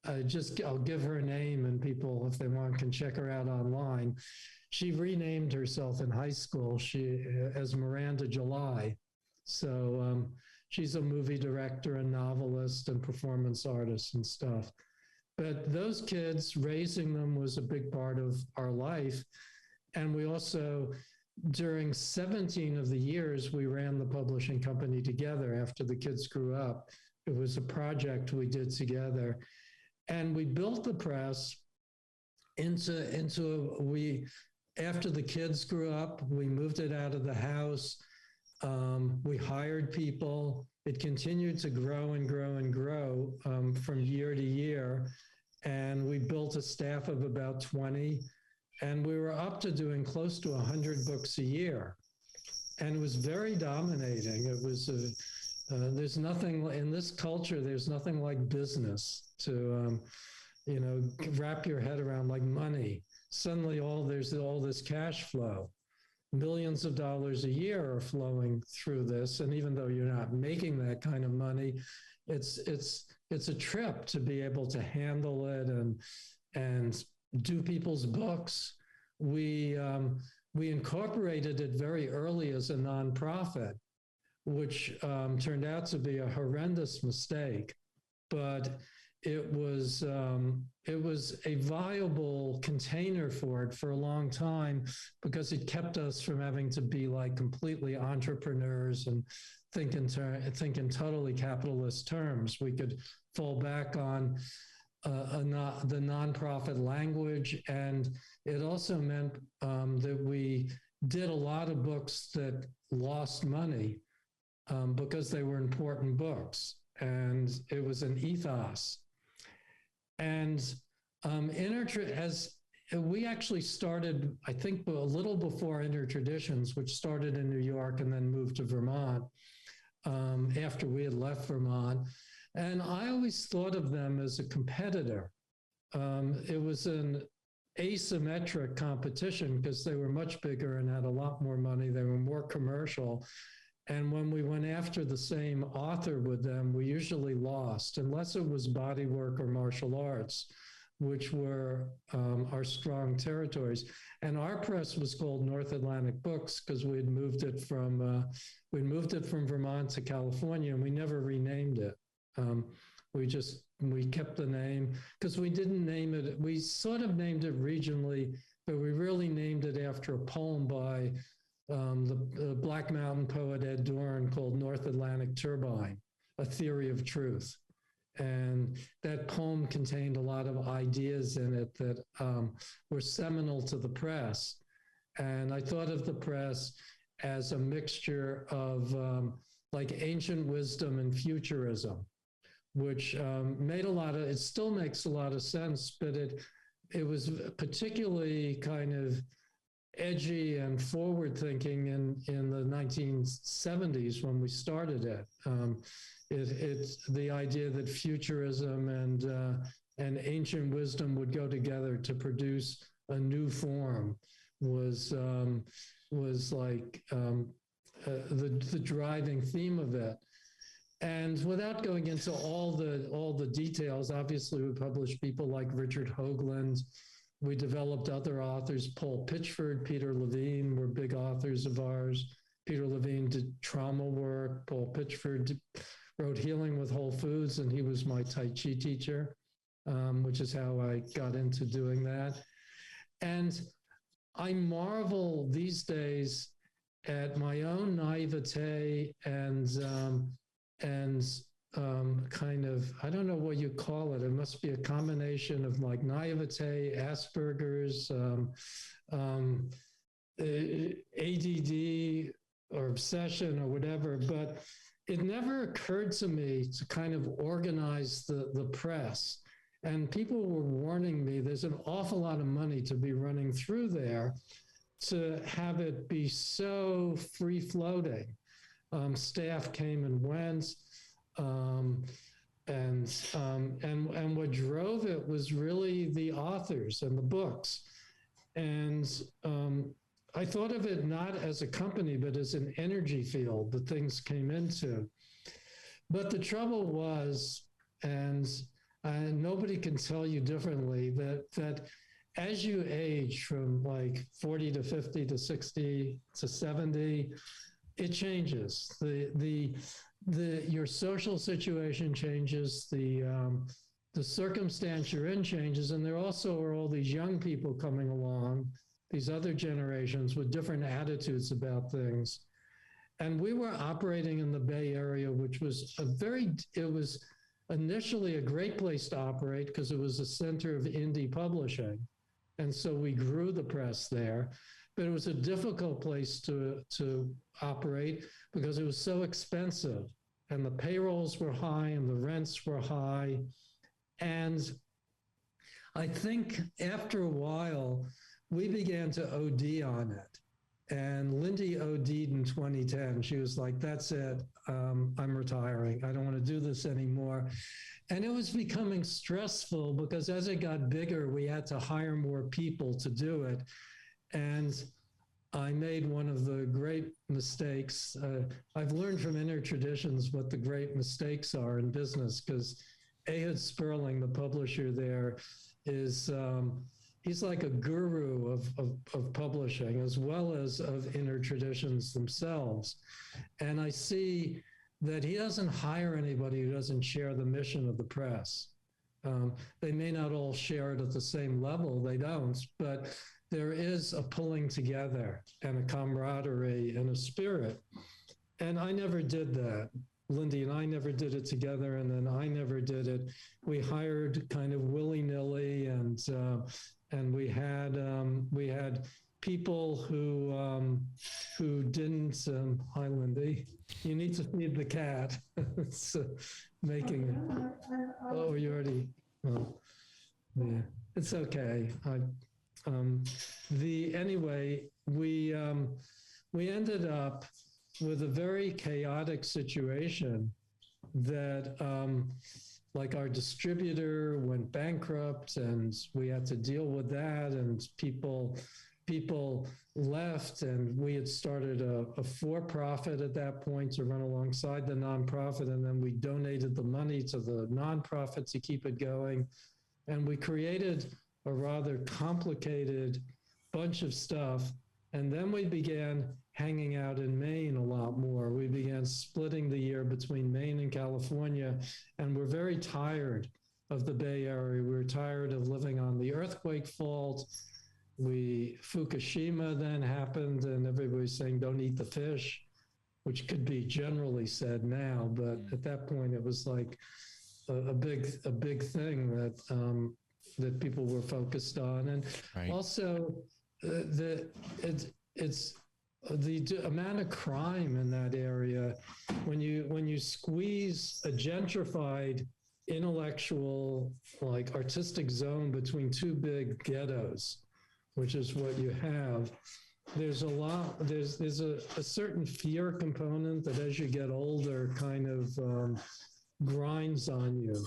[SPEAKER 4] I'll give her a name, and people, if they want, can check her out online. She renamed herself in high school as Miranda July. So she's a movie director and novelist and performance artist and stuff. But those kids, raising them was a big part of our life. And we also, during 17 of the years, we ran the publishing company together after the kids grew up. It was a project we did together. And we built the press after the kids grew up, we moved it out of the house. We hired people. It continued to grow and grow and grow from year to year. And we built a staff of about 20. And we were up to doing close to 100 books a year. And it was very dominating. It was, there's nothing in this culture, there's nothing like business to, wrap your head around, like money. Suddenly there's all this cash flow. Millions of dollars a year are flowing through this. And even though you're not making that kind of money, it's a trip to be able to handle it and do people's books. We incorporated it very early as a nonprofit, which turned out to be a horrendous mistake, but it was a viable container for it for a long time because it kept us from having to be like completely entrepreneurs and think in totally capitalist terms. We could fall back on the nonprofit language, and it also meant that we did a lot of books that lost money because they were important books, and it was an ethos. And as we actually started, I think, a little before Intertraditions, which started in New York and then moved to Vermont after we had left Vermont. And I always thought of them as a competitor. It was an asymmetric competition because they were much bigger and had a lot more money. They were more commercial. And when we went after the same author with them, we usually lost, unless it was bodywork or martial arts, which were our strong territories. And our press was called North Atlantic Books because we had moved it from Vermont to California, and we never renamed it. We kept the name because we didn't name it. We sort of named it regionally, but we really named it after a poem by the Black Mountain poet Ed Dorn called North Atlantic Turbine, A Theory of Truth. And that poem contained a lot of ideas in it that were seminal to the press. And I thought of the press as a mixture of like ancient wisdom and futurism, which it still makes a lot of sense, but it was particularly kind of edgy and forward thinking in the 1970s when we started it. It's the idea that futurism and ancient wisdom would go together to produce a new form was like the driving theme of it. And without going into all the details, obviously we published people like Richard Hoagland. We developed other authors. Paul Pitchford, Peter Levine were big authors of ours. Peter Levine did trauma work. Paul Pitchford wrote Healing with Whole Foods, and he was my Tai Chi teacher, which is how I got into doing that. And I marvel these days at my own naivete and kind of, I don't know what you call it. It must be a combination of like naivete, Asperger's, ADD or obsession or whatever. But it never occurred to me to kind of organize the press. And people were warning me, there's an awful lot of money to be running through there to have it be so free floating. Staff came and went. And what drove it was really the authors and the books. And I thought of it not as a company, but as an energy field that things came into. But the trouble was, and nobody can tell you differently, that as you age from like 40 to 50 to 60 to 70, it changes. Your social situation changes, the circumstance you're in changes, and there also are all these young people coming along, these other generations with different attitudes about things. And we were operating in the Bay Area, which was it was initially a great place to operate because it was a center of indie publishing. And so we grew the press there, but it was a difficult place to operate because it was so expensive and the payrolls were high and the rents were high. And I think after a while, we began to OD on it. And Lindy OD'd in 2010. She was like, that's it. I'm retiring. I don't want to do this anymore. And it was becoming stressful because as it got bigger, we had to hire more people to do it. And I made one of the great mistakes. I've learned from inner traditions what the great mistakes are in business because Ehud Sperling, the publisher there, is he's like a guru of publishing as well as of inner traditions themselves. And I see that he doesn't hire anybody who doesn't share the mission of the press. They may not all share it at the same level, they don't, but there is a pulling together and a camaraderie and a spirit. And I never did that. Lindy and I never did it together, and then I never did it. We hired kind of willy-nilly, and we had people who didn't. Hi, Lindy. You need to feed the cat. It's making. Oh, you already. Oh, yeah. It's okay. Anyway, we ended up with a very chaotic situation that like our distributor went bankrupt and we had to deal with that, and people left, and we had started a for-profit at that point to run alongside the nonprofit, and then we donated the money to the nonprofit to keep it going, and we created a rather complicated bunch of stuff. And then we began hanging out in Maine a lot more. We began splitting the year between Maine and California, and we're very tired of the Bay Area. We're tired of living on the earthquake fault. Fukushima then happened, and everybody's saying, don't eat the fish, which could be generally said now, but at that point it was like a big thing that people were focused on. And
[SPEAKER 5] Right.
[SPEAKER 4] also the amount of crime in that area, when you squeeze a gentrified intellectual, like artistic zone between two big ghettos, which is what you have, there's a certain fear component that as you get older kind of grinds on you.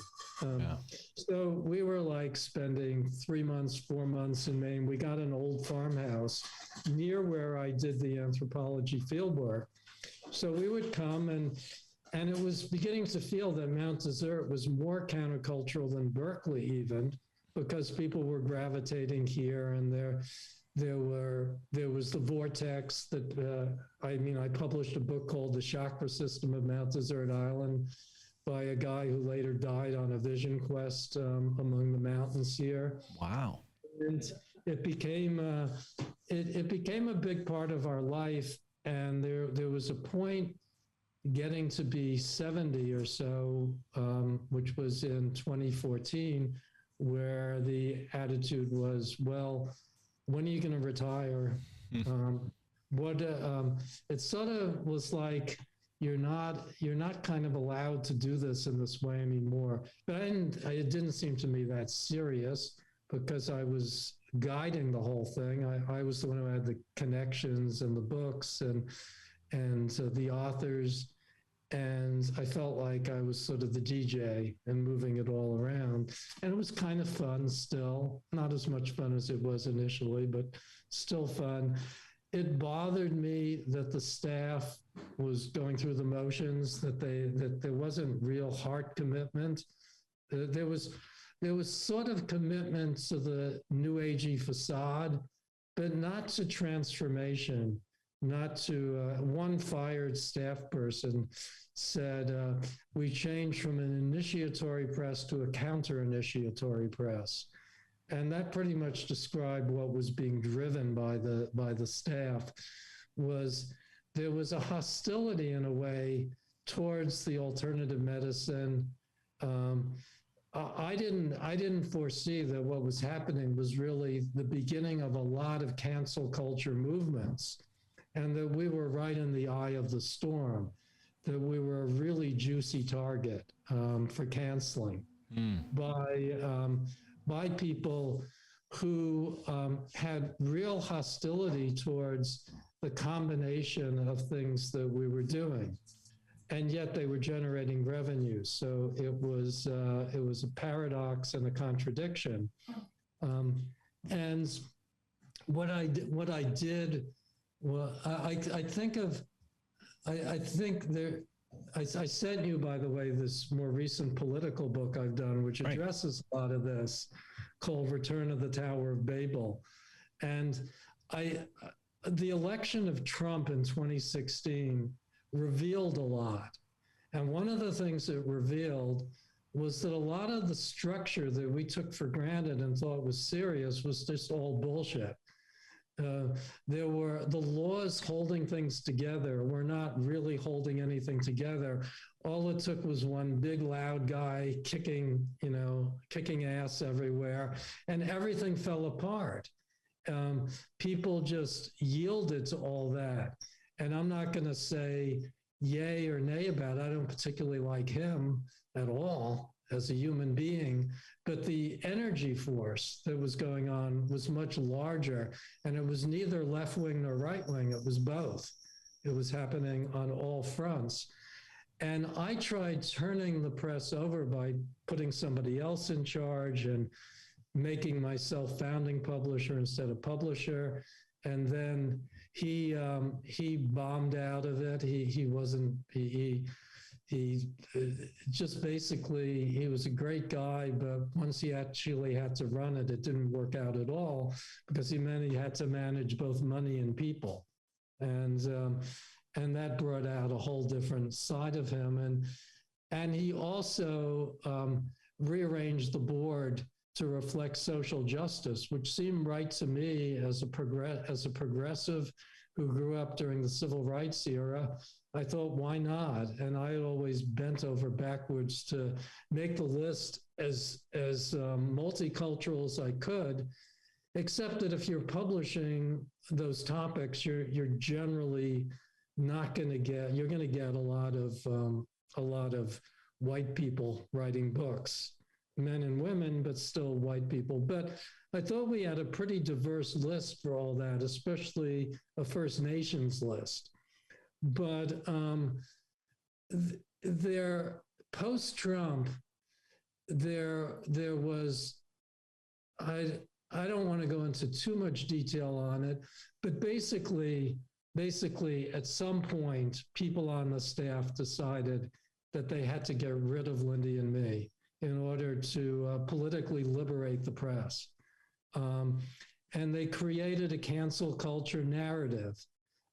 [SPEAKER 4] So we were like spending 3 months, 4 months in Maine. We got an old farmhouse near where I did the anthropology fieldwork. So we would come, and it was beginning to feel that Mount Desert was more countercultural than Berkeley even, because people were gravitating here, and there was the vortex that, I published a book called The Chakra System of Mount Desert Island by a guy who later died on a vision quest among the mountains here.
[SPEAKER 5] Wow.
[SPEAKER 4] And it became a big part of our life. And there was a point getting to be 70 or so, which was in 2014, where the attitude was, well, when are you going to retire? It sort of was like, you're not kind of allowed to do this in this way anymore. But it didn't seem to me that serious, because I was guiding the whole thing. I was the one who had the connections and the books, and the authors. And I felt like I was sort of the DJ and moving it all around. And it was kind of fun still, not as much fun as it was initially, but still fun. It bothered me that the staff was going through the motions, that there wasn't real heart commitment. There was sort of commitment to the new agey facade, but not to transformation. Not to one fired staff person said, we changed from an initiatory press to a counter-initiatory press. And that pretty much described what was being driven by the staff. There was a hostility in a way towards the alternative medicine. I didn't foresee that what was happening was really the beginning of a lot of cancel culture movements, and that we were right in the eye of the storm, that we were a really juicy target for canceling by people who had real hostility towards the combination of things that we were doing, and yet they were generating revenue. So it was a paradox and a contradiction. And what I did. Well, I sent you, by the way, this more recent political book I've done, which addresses a lot of this, called Return of the Tower of Babel. And the election of Trump in 2016 revealed a lot. And one of the things it revealed was that a lot of the structure that we took for granted and thought was serious was just all bullshit. There were the laws holding things together were not really holding anything together. All it took was one big loud guy kicking ass everywhere, and everything fell apart. People just yielded to all that. And I'm not going to say yay or nay about it. I don't particularly like him at all as a human being, but the energy force that was going on was much larger, and it was neither left-wing nor right-wing, it was both. It was happening on all fronts. And I tried turning the press over by putting somebody else in charge and making myself founding publisher instead of publisher. And then he bombed out of it. He just basically, he was a great guy, but once he actually had to run it, it didn't work out at all, because he had to manage both money and people. And that brought out a whole different side of him. And he also rearranged the board to reflect social justice, which seemed right to me as a progressive who grew up during the civil rights era. I thought, why not? And I had always bent over backwards to make the list as multicultural as I could, except that if you're publishing those topics, you're generally not going to get, you're going to get a lot of white people writing books, men and women, but still white people. But I thought we had a pretty diverse list for all that, especially a First Nations list. But there, post-Trump, there was, I don't want to go into too much detail on it, but basically at some point, people on the staff decided that they had to get rid of Lindy and me in order to politically liberate the press. And they created a cancel culture narrative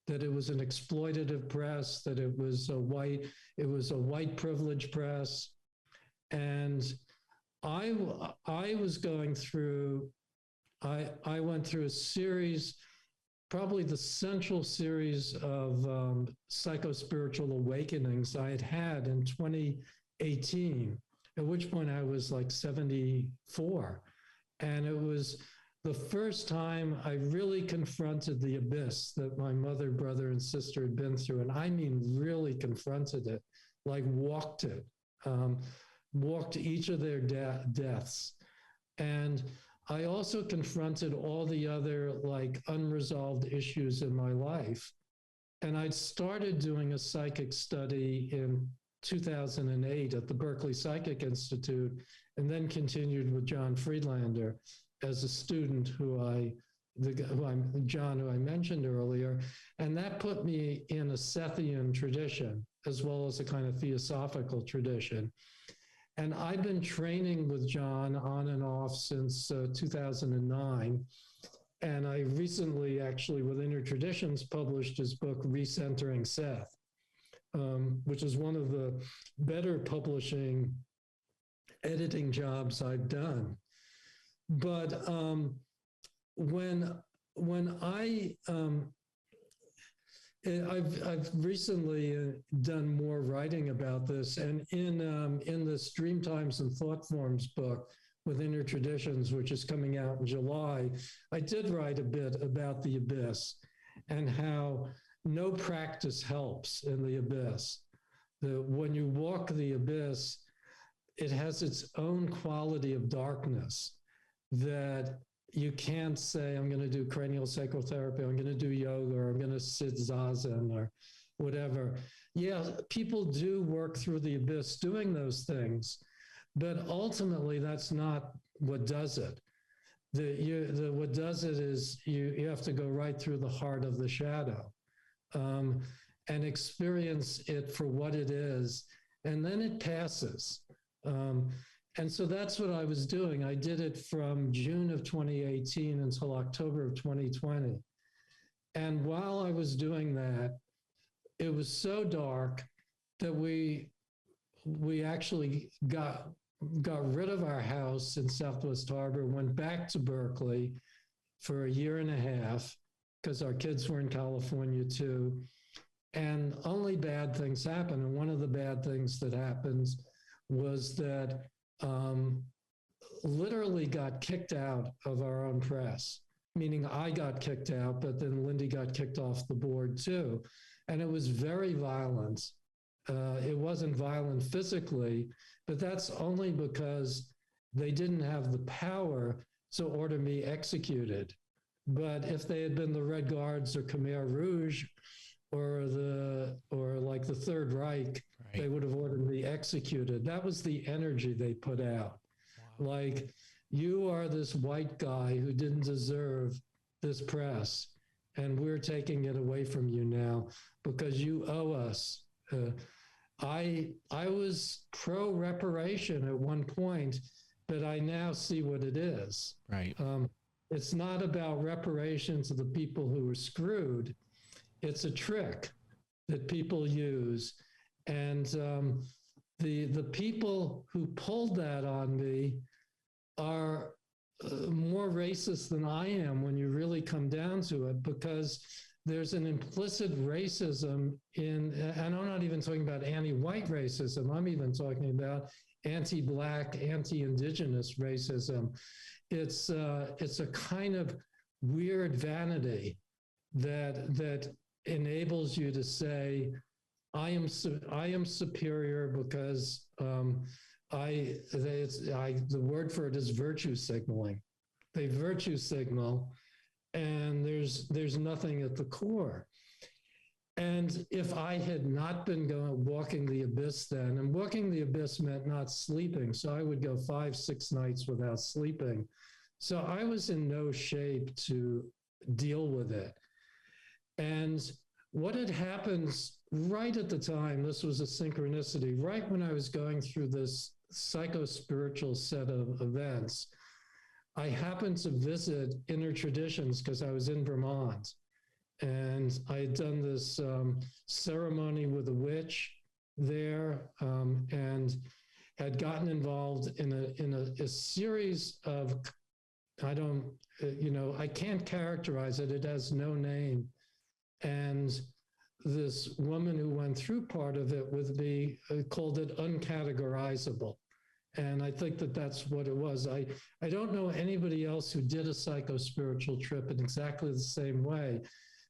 [SPEAKER 4] that it was an exploitative press, that it was a white privilege press. And I was going through, I went through a series, probably the central series of psychospiritual awakenings I had in 2018, at which point I was like 74. And it was the first time I really confronted the abyss that my mother, brother, and sister had been through. And I mean, really confronted it, like walked it, walked each of their deaths. And I also confronted all the other like unresolved issues in my life. And I'd started doing a psychic study in 2008 at the Berkeley Psychic Institute, and then continued with John Friedlander as a student who I mentioned earlier. And that put me in a Sethian tradition, as well as a kind of theosophical tradition. And I've been training with John on and off since 2009. And I recently, actually, with Inner Traditions, published his book, Recentering Seth, which is one of the better publishing editing jobs I've done. But I've recently done more writing about this, and in this Dreamtimes and Thought Forms book with Inner Traditions, which is coming out in July, I did write a bit about the abyss and how no practice helps in the abyss. When you walk the abyss, it has its own quality of darkness that you can't say, I'm going to do craniosacral therapy, I'm going to do yoga, or I'm going to sit zazen or whatever. Yeah, people do work through the abyss doing those things, but ultimately that's not what does it. What does it is you have to go right through the heart of the shadow and experience it for what it is, and then it passes. And so that's what I was doing. I did it from June of 2018 until October of 2020. And while I was doing that, it was so dark that we actually got rid of our house in Southwest Harbor, went back to Berkeley for a year and a half because our kids were in California too. And only bad things happened. And one of the bad things that happens was that literally got kicked out of our own press, meaning I got kicked out, but then Lindy got kicked off the board too. And it was very violent. It wasn't violent physically, but that's only because they didn't have the power to order me executed. But if they had been the Red Guards or Khmer Rouge or like the Third Reich, right, they would have ordered me executed. That was the energy they put out. Wow. Like, you are this white guy who didn't deserve this press, and we're taking it away from you now because you owe us. I was pro-reparation at one point, but I now see what it is. Right. It's not about reparations to the people who were screwed. It's a trick that people use. And the people who pulled that on me are more racist than I am when you really come down to it, because there's an implicit racism in, and I'm not even talking about anti-white racism, I'm even talking about anti-Black, anti-Indigenous racism. It's a kind of weird vanity that enables you to say, I am superior because the word for it is virtue signaling. They virtue signal, and there's nothing at the core. And if I had not been walking the abyss then, and walking the abyss meant not sleeping, so I would go 5-6 nights without sleeping. So I was in no shape to deal with it. And what had happened right at the time, this was a synchronicity, right when I was going through this psychospiritual set of events, I happened to visit Inner Traditions because I was in Vermont. And I had done this ceremony with a witch there, and had gotten involved in a series of, I can't characterize it. It has no name. And this woman who went through part of it with me called it uncategorizable. And I think that that's what it was. I don't know anybody else who did a psychospiritual trip in exactly the same way.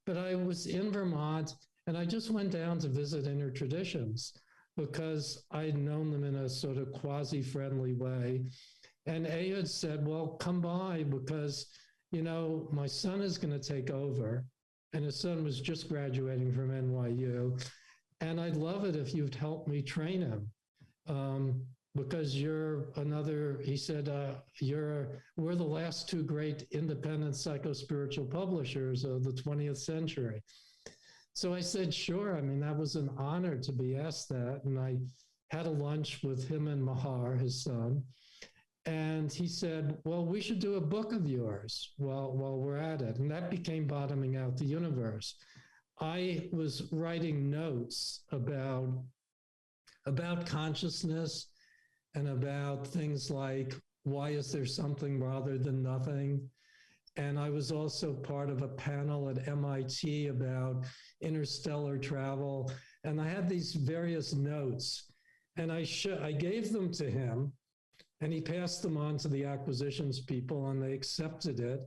[SPEAKER 4] But I was in Vermont, and I just went down to visit Inner Traditions because I'd known them in a sort of quasi-friendly way. And Ehud said, well, come by because, my son is going to take over. and his son was just graduating from NYU. And I'd love it if you'd help me train him. Because you're another, he said, we're the last two great independent psychospiritual publishers of the 20th century. So I said, sure. I mean, that was an honor to be asked that. And I had a lunch with him and Mahar, his son. And he said, well, we should do a book of yours while we're at it. And that became Bottoming Out the Universe. I was writing notes about consciousness and about things like, why is there something rather than nothing? And I was also part of a panel at MIT about interstellar travel. And I had these various notes, and I gave them to him, and he passed them on to the acquisitions people, and they accepted it.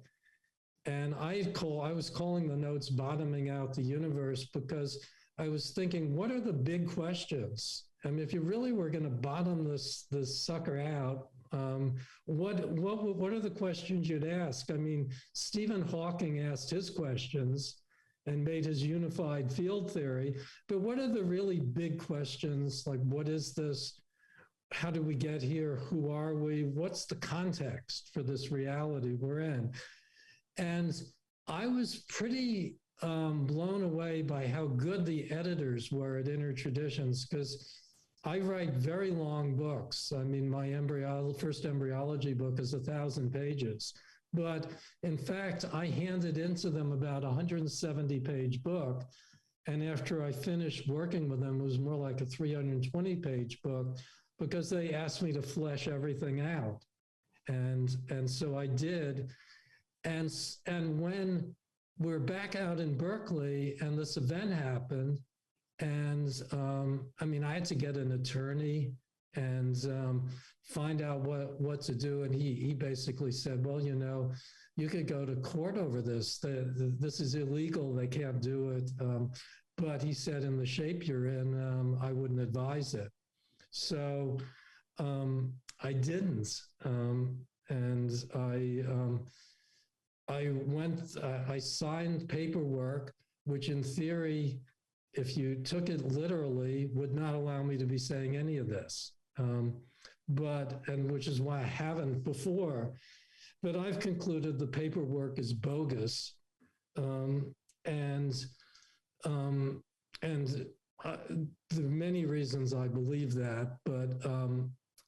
[SPEAKER 4] And I was calling the notes Bottoming Out the Universe, because I was thinking, what are the big questions? I mean, if you really were going to bottom this sucker out, what are the questions you'd ask? I mean, Stephen Hawking asked his questions and made his unified field theory, but what are the really big questions? Like, what is this? How do we get here? Who are we? What's the context for this reality we're in? And I was pretty blown away by how good the editors were at Intertraditions, because I write very long books. I mean, my first embryology book is 1,000 pages. But in fact, I handed into them about a 170-page book. And after I finished working with them, it was more like a 320-page book, because they asked me to flesh everything out. And so I did. And when we're back out in Berkeley and this event happened, and I mean, I had to get an attorney and find out what to do. And he basically said, well, you know, you could go to court over this. This is illegal. They can't do it. But he said, in the shape you're in, I wouldn't advise it. So I didn't. And I signed paperwork, which in theory, if you took it literally, would not allow me to be saying any of this. And which is why I haven't before. But I've concluded the paperwork is bogus. There are many reasons I believe that, but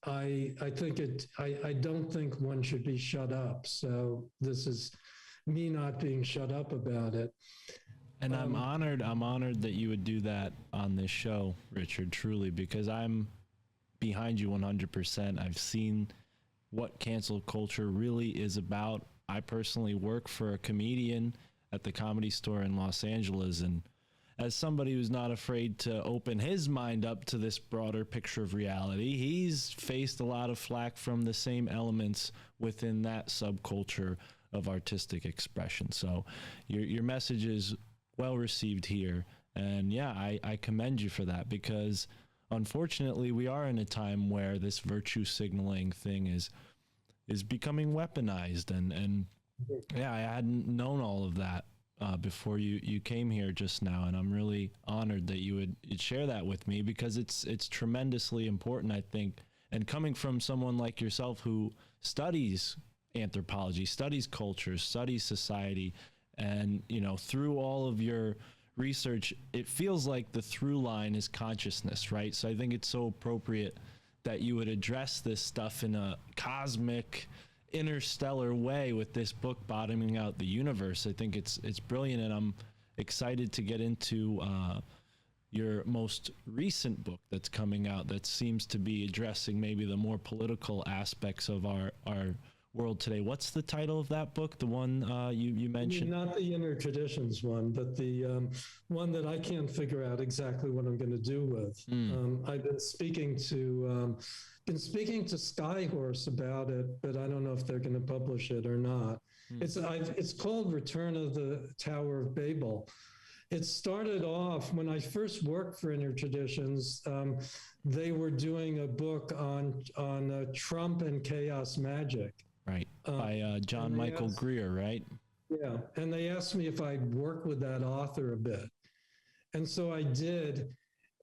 [SPEAKER 4] I don't think one should be shut up. So this is me not being shut up about it.
[SPEAKER 5] And I'm honored that you would do that on this show, Richard, truly, because I'm behind you 100%. I've seen what cancel culture really is about. I personally work for a comedian at the Comedy Store in Los Angeles, and as somebody who's not afraid to open his mind up to this broader picture of reality, he's faced a lot of flack from the same elements within that subculture of artistic expression. So your message is well received here. And yeah, I commend you for that, because unfortunately we are in a time where this virtue signaling thing is becoming weaponized. And yeah, I hadn't known all of that before you came here just now, and I'm really honored that you would share that with me, because it's tremendously important, I think. And coming from someone like yourself who studies anthropology, studies culture, studies society, and you know, through all of your research, it feels like the through line is consciousness, right? So I think it's so appropriate that you would address this stuff in a cosmic, interstellar way with this book, Bottoming Out the Universe. I think it's brilliant, and I'm excited to get into your most recent book that's coming out that seems to be addressing maybe the more political aspects of our world today. What's the title of that book? The one you mentioned?
[SPEAKER 4] Not the Intertraditions one, but the one that I can't figure out exactly what I'm going to do with. I've been speaking to Skyhorse about it, but I don't know if they're going to publish it or not. It's called Return of the Tower of Babel. It started off when I first worked for Intertraditions. They were doing a book on Trump and chaos magic.
[SPEAKER 5] Right, by John Michael Greer, right?
[SPEAKER 4] Yeah. And they asked me if I'd work with that author a bit. And so I did.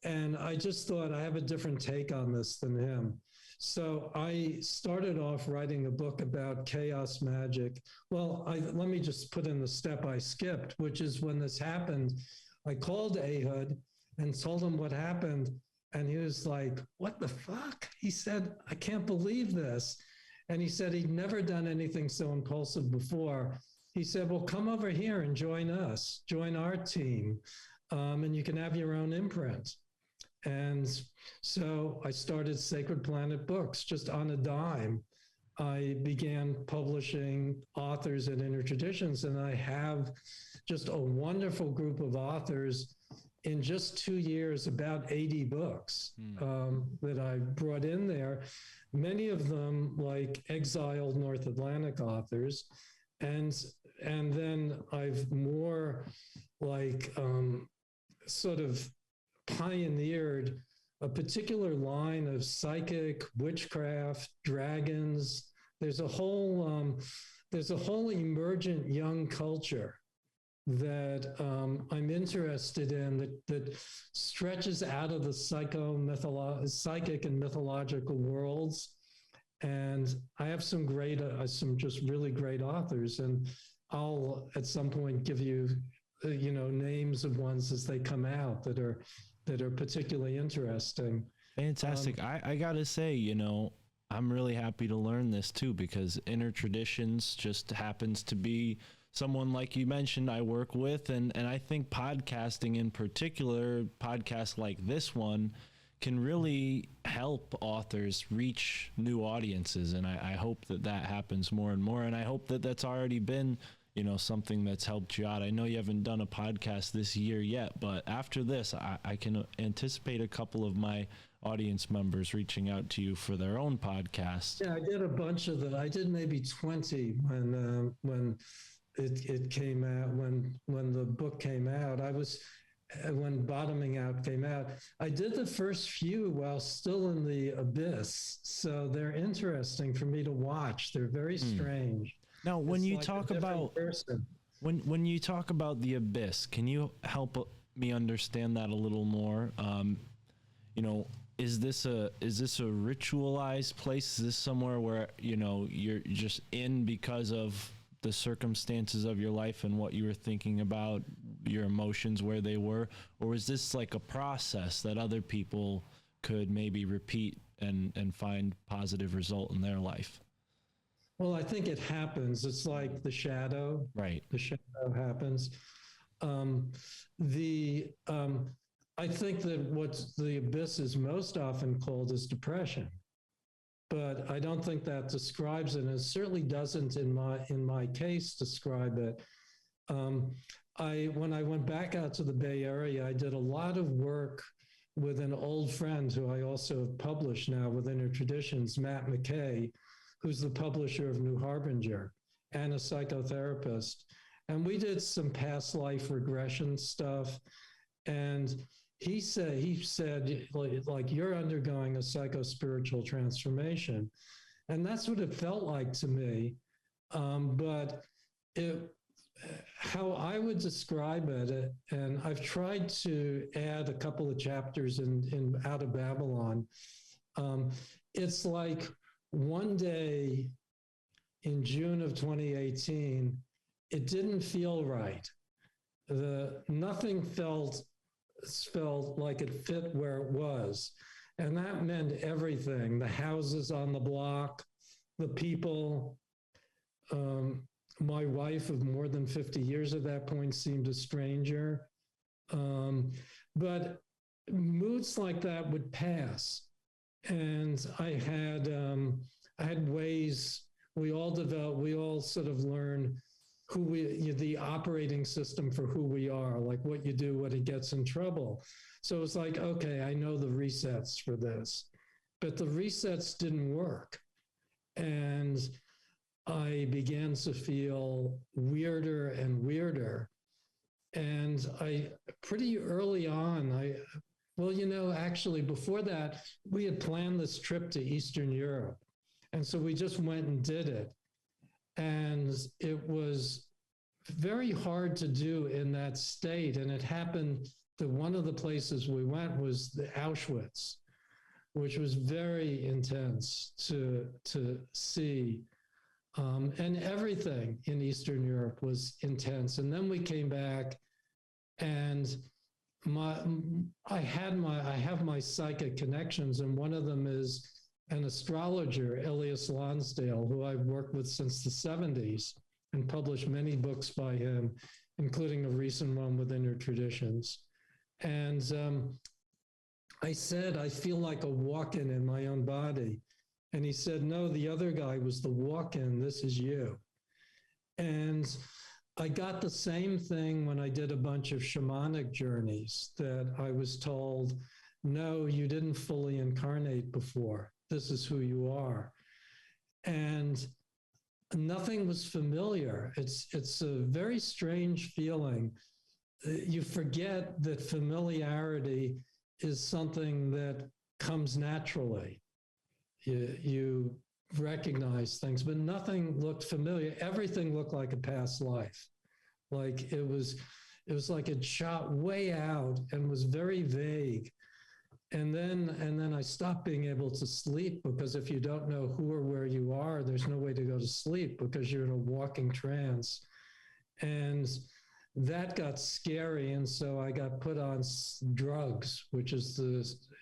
[SPEAKER 4] And I just thought I have a different take on this than him. So I started off writing a book about chaos magic. Well, let me just put in the step I skipped, which is when this happened, I called Ehud and told him what happened. And he was like, what the fuck? He said, I can't believe this. And he said he'd never done anything so impulsive before. He said, well, come over here and join us, join our team, and you can have your own imprint. And so I started Sacred Planet Books just on a dime. I began publishing authors and intertraditions, and I have just a wonderful group of authors. In just 2 years, about 80 books that I brought in there, many of them like exiled North Atlantic authors. And then I've more like sort of pioneered a particular line of psychic, witchcraft, dragons. There's a whole emergent young culture that I'm interested in that stretches out of the psychic and mythological worlds. And I have some just really great authors, and I'll at some point give you, names of ones as they come out that are particularly interesting.
[SPEAKER 5] Fantastic. I gotta say, I'm really happy to learn this too, because Intertraditions just happens to be someone, like you mentioned, I work with, and I think podcasting in particular, podcasts like this one, can really help authors reach new audiences. And I hope that happens more and more. And I hope that that's already been, something that's helped you out. I know you haven't done a podcast this year yet, but after this, I can anticipate a couple of my audience members reaching out to you for their own podcasts.
[SPEAKER 4] Yeah, I did a bunch of them. I did maybe 20 when it came out, when the book came out. When Bottoming Out came out, I did the first few while still in the abyss. So they're interesting for me to watch. They're very strange.
[SPEAKER 5] Now, when you talk about when you talk about the abyss, can you help me understand that a little more? Is this a ritualized place? Is this somewhere where you're just in because of the circumstances of your life and what you were thinking about, your emotions, where they were? Or is this like a process that other people could maybe repeat and find positive result in their life?
[SPEAKER 4] Well, I think it happens. It's like the shadow.
[SPEAKER 5] Right.
[SPEAKER 4] The shadow happens. I think that what the abyss is most often called is depression. But I don't think that describes it, and it certainly doesn't in my case describe it. When I went back out to the Bay Area, I did a lot of work with an old friend who I also have published now with Intertraditions, Matt McKay, who's the publisher of New Harbinger and a psychotherapist. And we did some past life regression stuff. And he said, like, you're undergoing a psychospiritual transformation. And that's what it felt like to me. But how I would describe it, and I've tried to add a couple of chapters in Out of Babylon. It's like one day in June of 2018, it didn't feel right. Nothing felt like it fit where it was. And that meant everything: the houses on the block, the people. My wife of more than 50 years at that point seemed a stranger. But moods like that would pass. And I had ways, we all sort of learn the operating system for who we are, like what you do when it gets in trouble. So it's like, okay, I know the resets for this, but the resets didn't work. And I began to feel weirder and weirder. And pretty early on, actually before that, we had planned this trip to Eastern Europe. And so we just went and did it. And it was very hard to do in that state. And it happened that one of the places we went was the Auschwitz, which was very intense to see. And everything in Eastern Europe was intense. And then we came back, and I have my psychic connections, and one of them is an astrologer, Elias Lonsdale, who I've worked with since the 70s and published many books by him, including a recent one with Inner Traditions. And I said, I feel like a walk-in in my own body. And he said, no, the other guy was the walk-in. This is you. And I got the same thing when I did a bunch of shamanic journeys, that I was told, no, you didn't fully incarnate before. This is who you are. And nothing was familiar. It's a very strange feeling. You forget that familiarity is something that comes naturally. You recognize things, but nothing looked familiar. Everything looked like a past life. Like it was like it shot way out and was very vague. And then I stopped being able to sleep, because if you don't know who or where you are, there's no way to go to sleep because you're in a walking trance. And that got scary. And so I got put on drugs, which is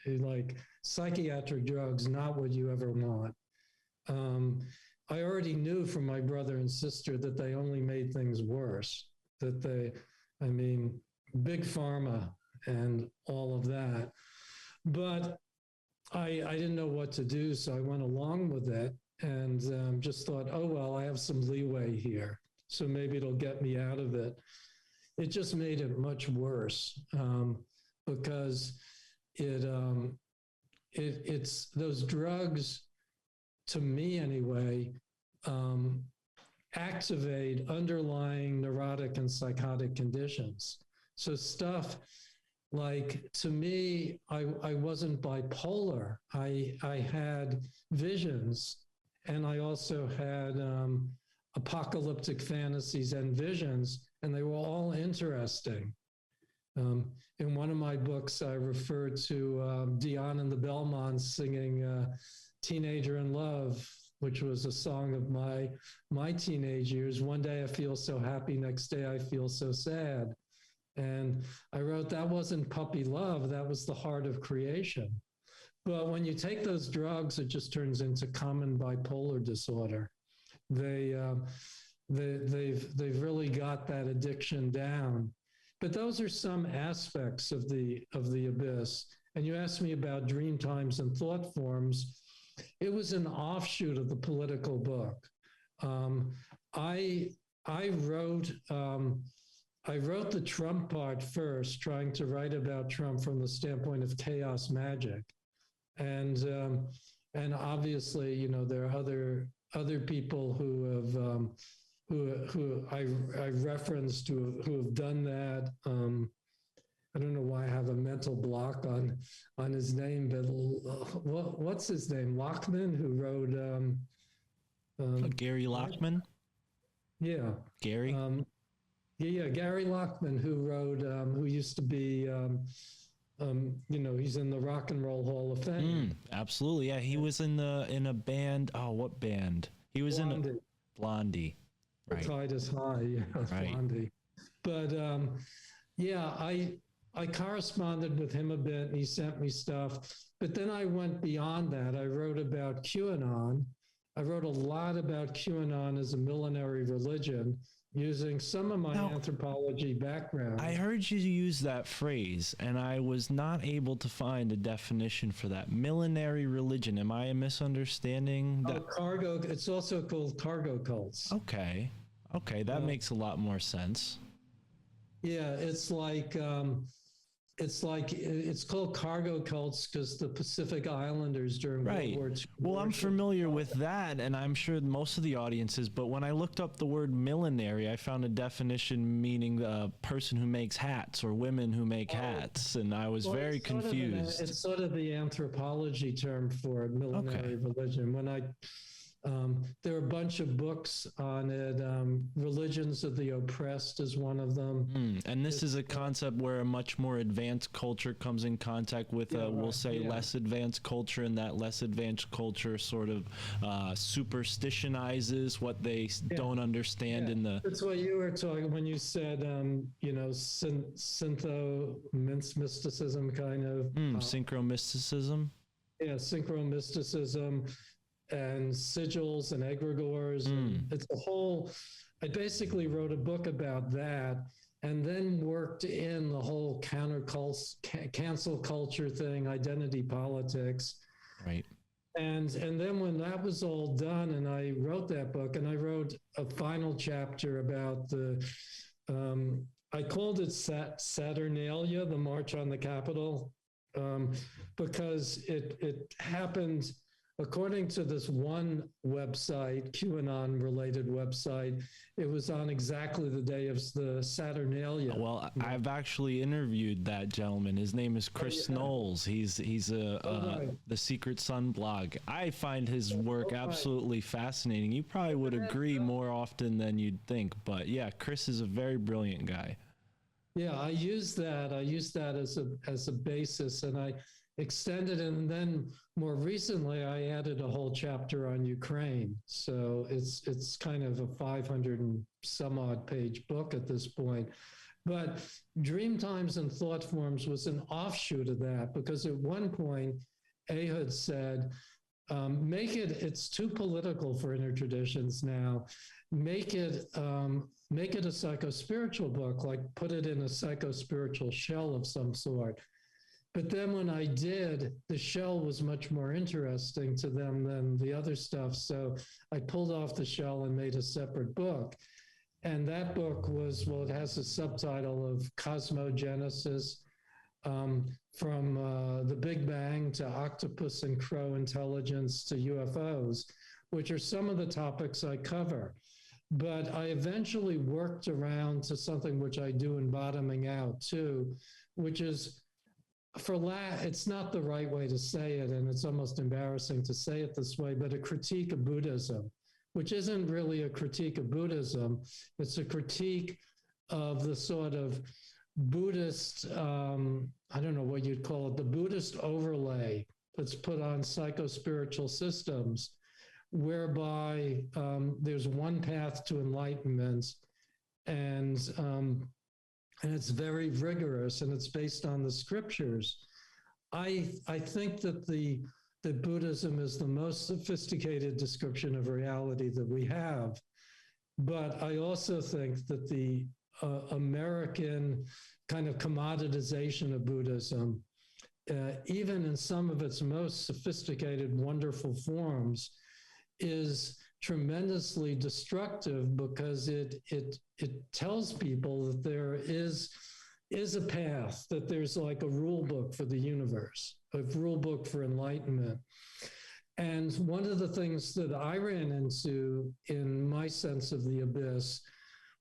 [SPEAKER 4] like psychiatric drugs, not what you ever want. I already knew from my brother and sister that they only made things worse, that big pharma and all of that. But I didn't know what to do, so I went along with it and just thought, oh, well, I have some leeway here, so maybe it'll get me out of it. It just made it much worse, because it's those drugs, to me anyway, activate underlying neurotic and psychotic conditions. So stuff like, to me, I wasn't bipolar. I had visions, and I also had apocalyptic fantasies and visions, and they were all interesting. In one of my books, I referred to Dion and the Belmonts singing Teenager in Love, which was a song of my teenage years. One day I feel so happy, next day I feel so sad. And I wrote, that wasn't puppy love, that was the heart of creation. But when you take those drugs, it just turns into common bipolar disorder. They've really got that addiction down. But those are some aspects of the abyss. And you asked me about dream times and thought forms. It was an offshoot of the political book. I wrote the Trump part first, trying to write about Trump from the standpoint of chaos magic, and obviously, you know, there are other people who I referenced who have done that. I don't know why I have a mental block on his name, but what's his name? Lockman, who wrote
[SPEAKER 5] Gary Lockman.
[SPEAKER 4] Yeah,
[SPEAKER 5] Gary.
[SPEAKER 4] Yeah, Gary Lockman, who wrote, who used to be, he's in the Rock and Roll Hall of Fame.
[SPEAKER 5] Absolutely, yeah. He was in a band. Oh, what band? He was
[SPEAKER 4] Blondie.
[SPEAKER 5] in Blondie.
[SPEAKER 4] The
[SPEAKER 5] Right.
[SPEAKER 4] Tide is High, yeah,
[SPEAKER 5] Right.
[SPEAKER 4] Blondie. But I corresponded with him a bit, and he sent me stuff. But then I went beyond that. I wrote about QAnon. I wrote a lot about QAnon as a millenary religion, using some of my anthropology background.
[SPEAKER 5] I heard you use that phrase, and I was not able to find a definition for that. Millenary religion. Am I misunderstanding that?
[SPEAKER 4] Cargo. It's also called cargo cults.
[SPEAKER 5] Okay, that makes a lot more sense.
[SPEAKER 4] Yeah, it's called cargo cults because the Pacific Islanders during
[SPEAKER 5] Right.
[SPEAKER 4] World War II.
[SPEAKER 5] Well, I'm familiar with that, and I'm sure most of the audience is, but when I looked up the word millenary, I found a definition meaning a person who makes hats or women who make hats, and I was very confused.
[SPEAKER 4] It's sort of the anthropology term for millenary religion. There are a bunch of books on it. Religions of the Oppressed is one of them.
[SPEAKER 5] And this is a concept where a much more advanced culture comes in contact with, we'll say, less advanced culture, and that less advanced culture sort of superstitionizes what they don't understand in the...
[SPEAKER 4] That's what you were talking when you said, syntho mysticism kind of.
[SPEAKER 5] Synchromysticism?
[SPEAKER 4] Yeah, synchromysticism and sigils and egregores. And it's a whole, I basically wrote a book about that and then worked in the whole cancel culture thing, identity politics.
[SPEAKER 5] Right.
[SPEAKER 4] And then when that was all done and I wrote that book and I wrote a final chapter about I called it Saturnalia, the March on the Capitol, because it happened according to this one website, QAnon related website. It was on exactly the day of the Saturnalia.
[SPEAKER 5] Well, I've actually interviewed that gentleman. His name is Chris Knowles. He's the Secret Sun blog. I find his work absolutely fascinating. You probably would agree more often than you'd think, but yeah, Chris is a very brilliant guy.
[SPEAKER 4] Yeah, I use that as a basis, and I extended it, and then more recently I added a whole chapter on Ukraine. So it's kind of a 500 and some odd page book at this point. But Dreamtimes and Thought Forms was an offshoot of that, because at one point Ehud said, it's too political for intertraditions now. Make it a psychospiritual book, like put it in a psychospiritual shell of some sort. But then when I did, the shell was much more interesting to them than the other stuff. So I pulled off the shell and made a separate book. And that book was, it has a subtitle of Cosmogenesis, from the Big Bang to octopus and crow intelligence to UFOs, which are some of the topics I cover. But I eventually worked around to something which I do in Bottoming Out too, which is, it's not the right way to say it, and it's almost embarrassing to say it this way, but a critique of Buddhism, which isn't really a critique of Buddhism. It's a critique of the sort of Buddhist, I don't know what you'd call it, the Buddhist overlay that's put on psychospiritual systems, whereby there's one path to enlightenment, and it's very rigorous, and it's based on the scriptures. I think that that Buddhism is the most sophisticated description of reality that we have. But I also think that the American kind of commoditization of Buddhism, even in some of its most sophisticated, wonderful forms, is tremendously destructive, because it tells people that there is a path, that there's like a rule book for the universe, a rule book for enlightenment. And one of the things that I ran into in my sense of the abyss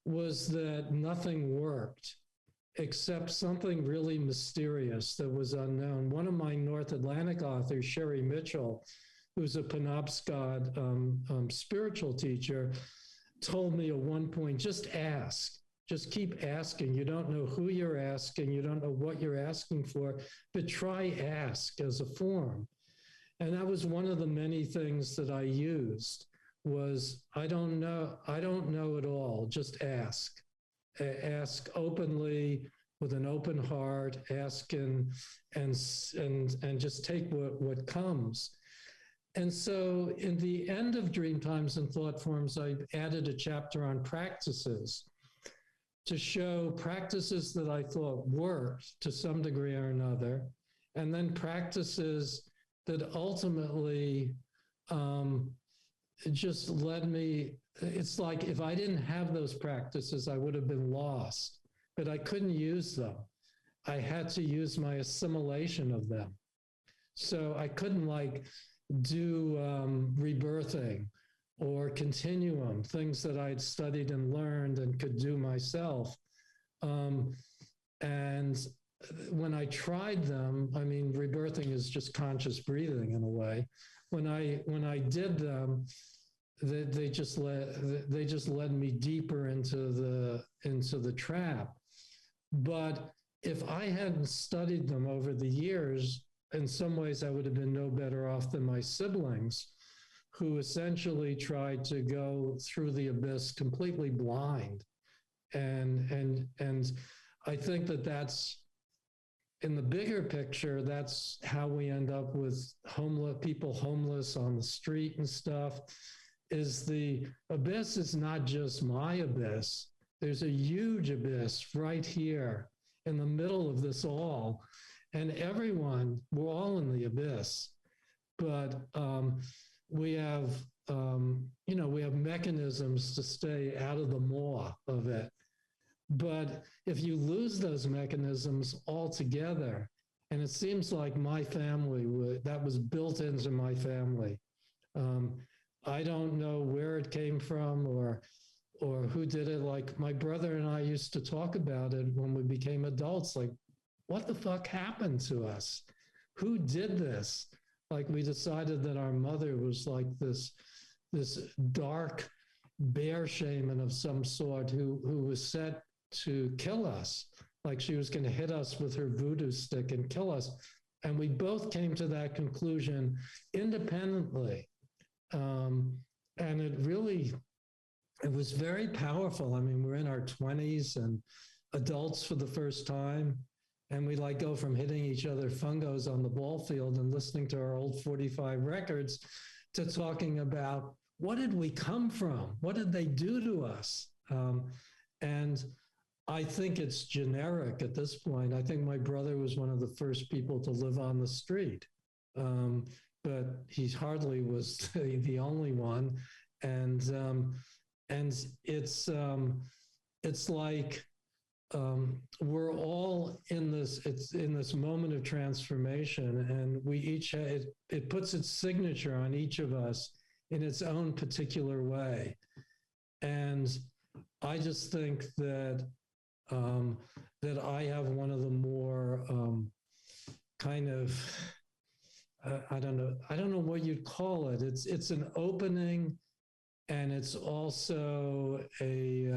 [SPEAKER 4] was that nothing worked except something really mysterious that was unknown. One of my North Atlantic authors, Sherry Mitchell, who's a Penobscot spiritual teacher, told me at one point, just ask, just keep asking. You don't know who you're asking, you don't know what you're asking for, but try ask as a form. And that was one of the many things that I used, was I don't know at all, just ask. Ask openly, with an open heart, ask and just take what comes. And so in the end of Dreamtimes and Thought Forms, I added a chapter on practices to show practices that I thought worked to some degree or another, and then practices that ultimately just led me, it's like if I didn't have those practices, I would have been lost, but I couldn't use them. I had to use my assimilation of them. So I couldn't do rebirthing or continuum, things that I'd studied and learned and could do myself. And when I tried them, I mean, rebirthing is just conscious breathing in a way. When I did them, they just led me deeper into the trap. But if I hadn't studied them over the years, in some ways I would have been no better off than my siblings, who essentially tried to go through the abyss completely blind. And I think that that's, in the bigger picture, that's how we end up with people homeless on the street and stuff. Is the abyss is not just my abyss. There's a huge abyss right here in the middle of this all. And we're all in the abyss. But we have mechanisms to stay out of the maw of it. But if you lose those mechanisms altogether, and it seems like my family, that was built into my family. I don't know where it came from or who did it. Like my brother and I used to talk about it when we became adults, like, what the fuck happened to us? Who did this? Like we decided that our mother was like this dark bear shaman of some sort who was set to kill us. Like she was going to hit us with her voodoo stick and kill us. And we both came to that conclusion independently. And it was very powerful. I mean, we're in our 20s and adults for the first time. And we like go from hitting each other fungos on the ball field and listening to our old 45 records to talking about what did we come from? What did they do to us? And I think it's generic at this point. I think my brother was one of the first people to live on the street, but he hardly was the only one. And it's like we're all in this moment of transformation, and we each it puts its signature on each of us in its own particular way. And I just think that I have one of the more kind of I don't know what you'd call it. It's an opening, and it's also a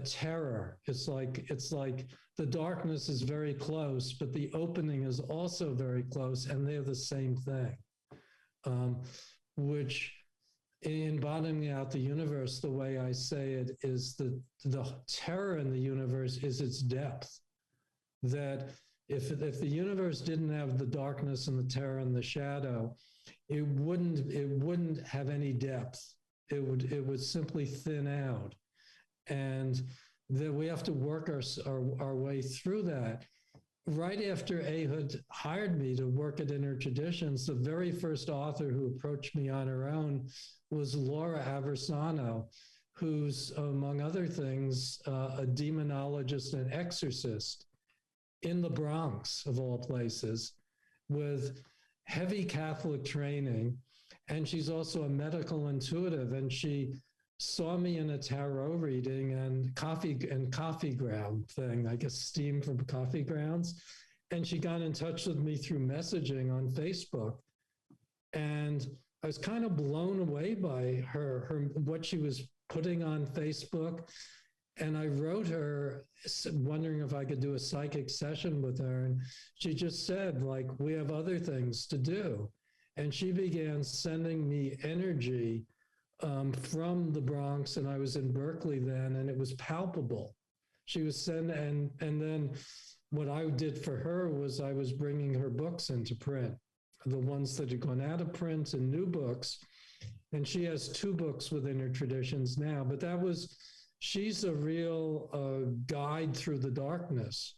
[SPEAKER 4] terror. It's like the darkness is very close, but the opening is also very close, and they're the same thing. Which, in bottoming out the universe, the way I say it is the terror in the universe is its depth. That if the universe didn't have the darkness and the terror and the shadow, it wouldn't have any depth. It would simply thin out. And that we have to work our way through that. Right after Ehud hired me to work at Intertraditions, the very first author who approached me on her own was Laura Aversano, who's, among other things, a demonologist and exorcist in the Bronx, of all places, with heavy Catholic training. And she's also a medical intuitive, and she saw me in a tarot reading and coffee ground thing, I guess steam from coffee grounds. And she got in touch with me through messaging on Facebook. And I was kind of blown away by her what she was putting on Facebook. And I wrote her wondering if I could do a psychic session with her. And she just said, like, we have other things to do. And she began sending me energy from the Bronx, and I was in Berkeley then, and it was palpable. She was sending, and then what I did for her was I was bringing her books into print, the ones that had gone out of print and new books. And she has 2 books within her traditions now, but she's a real guide through the darkness.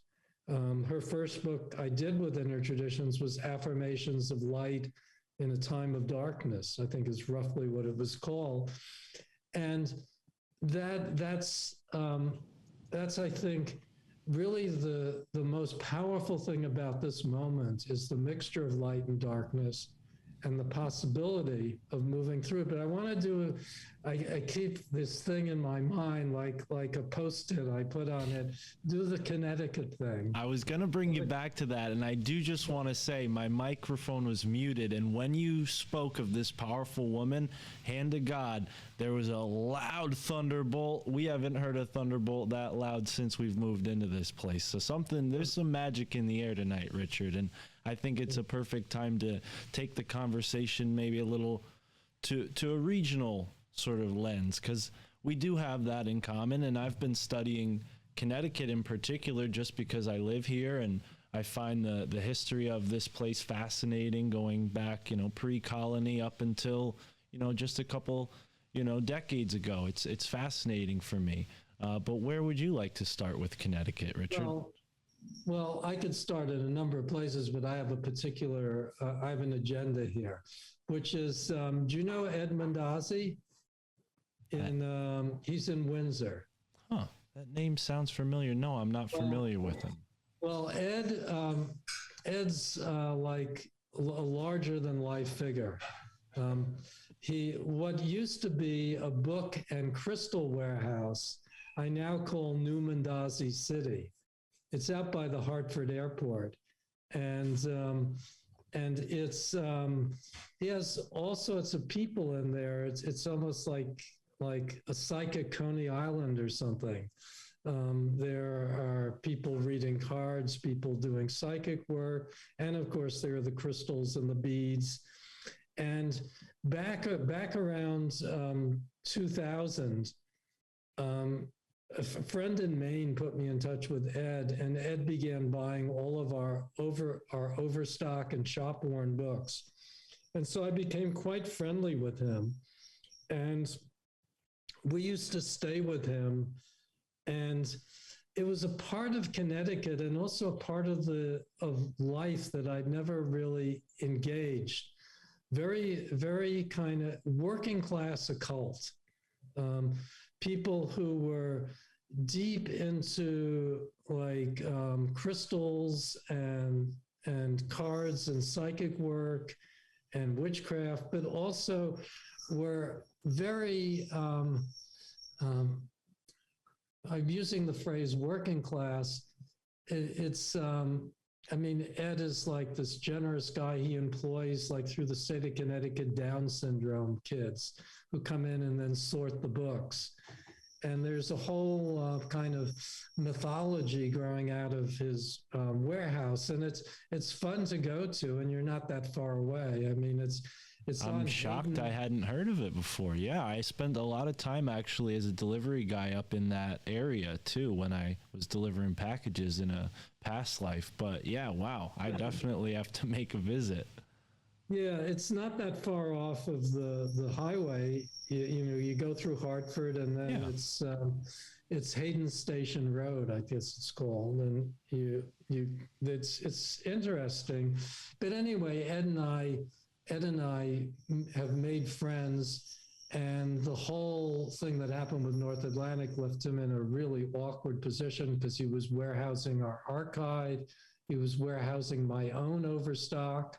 [SPEAKER 4] Her first book I did within her traditions was Affirmations of Light in a Time of Darkness, I think is roughly what it was called. And that's I think, really the most powerful thing about this moment is the mixture of light and darkness. and the possibility of moving through it. But I want to do, I keep this thing in my mind, like a Post-it I put on it, do the Connecticut thing.
[SPEAKER 5] I was going to bring you back to that, and I do just want to say my microphone was muted, and when you spoke of this powerful woman, hand to God, there was a loud thunderbolt. We haven't heard a thunderbolt that loud since we've moved into this place. So there's some magic in the air tonight, Richard, and I think it's a perfect time to take the conversation maybe a little to a regional sort of lens, because we do have that in common, and I've been studying Connecticut in particular just because I live here, and I find the history of this place fascinating, going back, pre-colony up until, just a couple, decades ago. It's fascinating for me. But where would you like to start with Connecticut, Richard?
[SPEAKER 4] Well, I could start at a number of places, but I have I have an agenda here, which is, do you know Ed Mondazzi? He's in Windsor.
[SPEAKER 5] Huh. That name sounds familiar. No, I'm not familiar with him.
[SPEAKER 4] Well, Ed's like a larger than life figure. What used to be a book and crystal warehouse, I now call New Mondazzi City. It's out by the Hartford Airport, and it's he has all sorts of people in there. It's almost like a psychic Coney Island or something. There are people reading cards, people doing psychic work, and of course there are the crystals and the beads. And back around 2000, a friend in Maine put me in touch with Ed, and Ed began buying all of our overstock and shop-worn books. And so I became quite friendly with him. And we used to stay with him. And it was a part of Connecticut and also a part of life that I'd never really engaged. Very, very kind of working class occult. People who were deep into like crystals and cards and psychic work and witchcraft, but also were very, I'm using the phrase working class. Ed is like this generous guy. He employs, like through the state of Connecticut, Down syndrome kids who come in and then sort the books. And there's a whole kind of mythology growing out of his warehouse, and it's fun to go to, and you're not that far away. I mean, it's.
[SPEAKER 5] I'm shocked I hadn't heard of it before. Yeah, I spent a lot of time actually as a delivery guy up in that area too when I was delivering packages in a past life. But yeah, wow, I definitely have to make a visit.
[SPEAKER 4] Yeah, it's not that far off of the highway. You go through Hartford, and then it's Hayden Station Road, I guess it's called, and it's interesting. But anyway, Ed and I have made friends, and the whole thing that happened with North Atlantic left him in a really awkward position because he was warehousing our archive. He was warehousing my own overstock.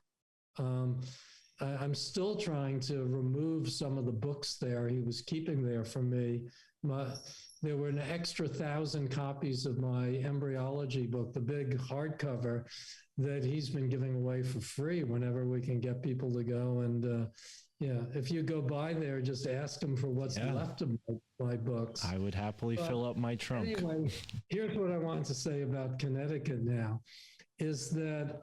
[SPEAKER 4] I'm still trying to remove some of the books there he was keeping there from me. There were an extra 1,000 copies of my embryology book, the big hardcover, that he's been giving away for free whenever we can get people to go. And if you go by there, just ask him for what's left of my books.
[SPEAKER 5] I would happily fill up my trunk.
[SPEAKER 4] Anyway, here's what I wanted to say about Connecticut now, is that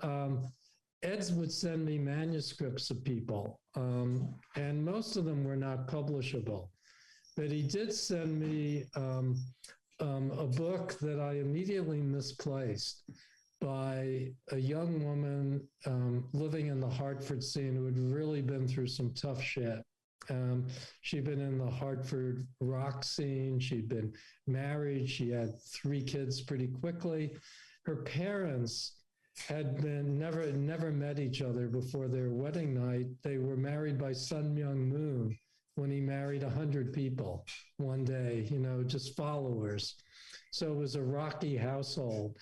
[SPEAKER 4] Eds would send me manuscripts of people, and most of them were not publishable. But he did send me a book that I immediately misplaced by a young woman living in the Hartford scene who had really been through some tough shit. She'd been in the Hartford rock scene. She'd been married. She had 3 kids pretty quickly. Her parents had been never met each other before their wedding night. They were married by Sun Myung Moon when he married 100 people one day, just followers. So it was a rocky household.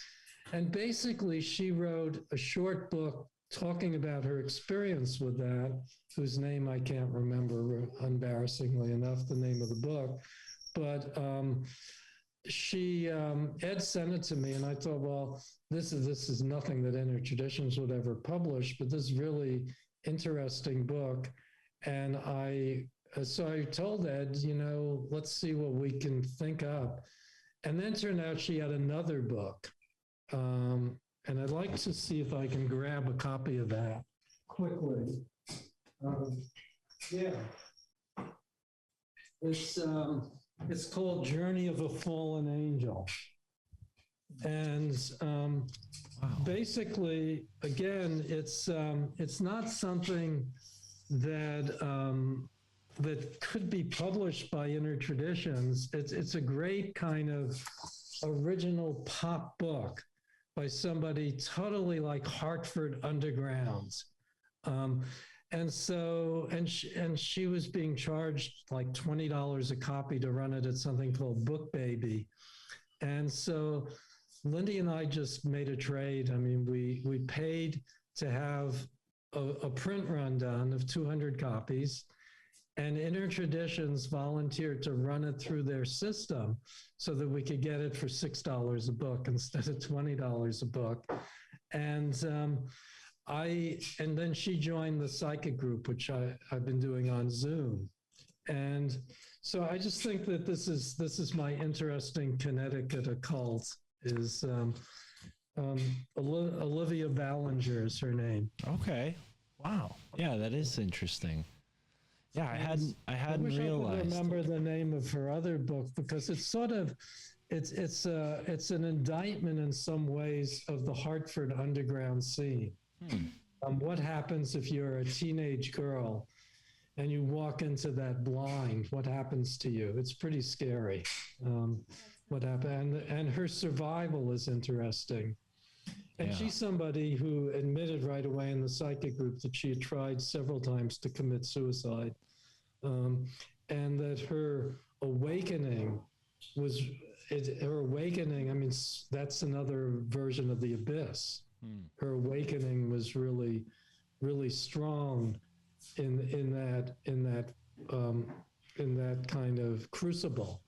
[SPEAKER 4] And basically she wrote a short book talking about her experience with that, whose name I can't remember, embarrassingly enough, the name of the book. But Ed sent it to me, and I thought, well, this is nothing that Inner Traditions would ever publish, but this is really interesting book. And so I told Ed, let's see what we can think up. And then turned out she had another book. And I'd like to see if I can grab a copy of that quickly. Yeah. It's called Journey of a Fallen Angel. And basically, again, it's not something that that could be published by Inner Traditions. It's a great kind of original pop book by somebody totally like Hartford Underground. And she was being charged like $20 a copy to run it at something called Book Baby. And so Lindy and I just made a trade. I mean, we paid to have a print run done of 200 copies, and Inner Traditions volunteered to run it through their system so that we could get it for $6 a book instead of $20 a book. And then she joined the psychic group, which I've been doing on Zoom. And so I just think that this is my interesting Connecticut occult, is Olivia Ballinger is her name.
[SPEAKER 5] Okay. Wow. Yeah, that is interesting. Yeah, I hadn't
[SPEAKER 4] wish
[SPEAKER 5] realized.
[SPEAKER 4] I could remember the name of her other book, because it's sort of it's an indictment in some ways of the Hartford underground scene. What happens if you're a teenage girl and you walk into that blind? What happens to you? It's pretty scary. What happened? And her survival is interesting. And she's somebody who admitted right away in the psychic group that she had tried several times to commit suicide. And that her awakening was, I mean, that's another version of the abyss. Her awakening was really, really strong in that kind of crucible.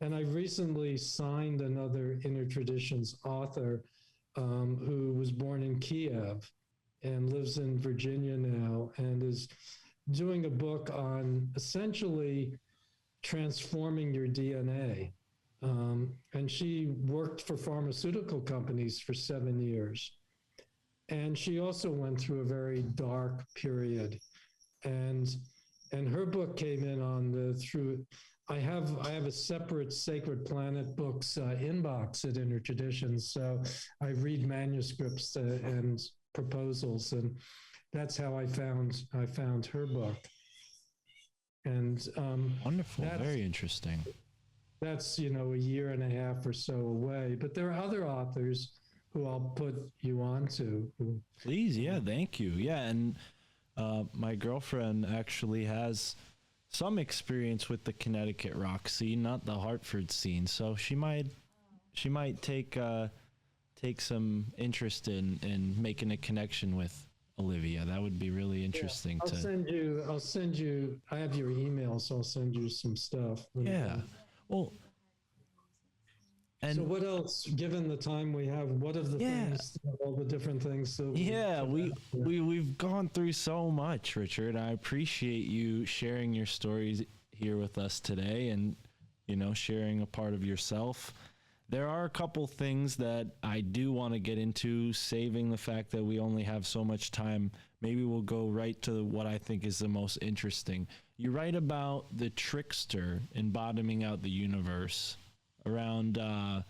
[SPEAKER 4] And I recently signed another Inner Traditions author who was born in Kiev and lives in Virginia now, and is doing a book on essentially transforming your DNA. And she worked for pharmaceutical companies for 7 years. And she also went through a very dark period. And her book came in I have a separate Sacred Planet books inbox at Inner Traditions. So I read manuscripts and proposals, and that's how I found her book. And
[SPEAKER 5] Wonderful, very interesting.
[SPEAKER 4] That's, a year and a half or so away. But there are other authors who I'll put you on to.
[SPEAKER 5] Please, yeah, thank you. Yeah, and my girlfriend actually has some experience with the Connecticut rock scene, not the Hartford scene. So she might take some interest in making a connection with Olivia. That would be really interesting.
[SPEAKER 4] I'll send you, I have your email, so I'll send you some stuff.
[SPEAKER 5] Yeah. Well, and
[SPEAKER 4] so what else, given the time we have, what are the things, all the different things?
[SPEAKER 5] We've gone through so much, Richard. I appreciate you sharing your stories here with us today, and, sharing a part of yourself. There are a couple things that I do want to get into, saving the fact that we only have so much time. Maybe we'll go right to what I think is the most interesting. You write about the trickster in bottoming out the universe around, I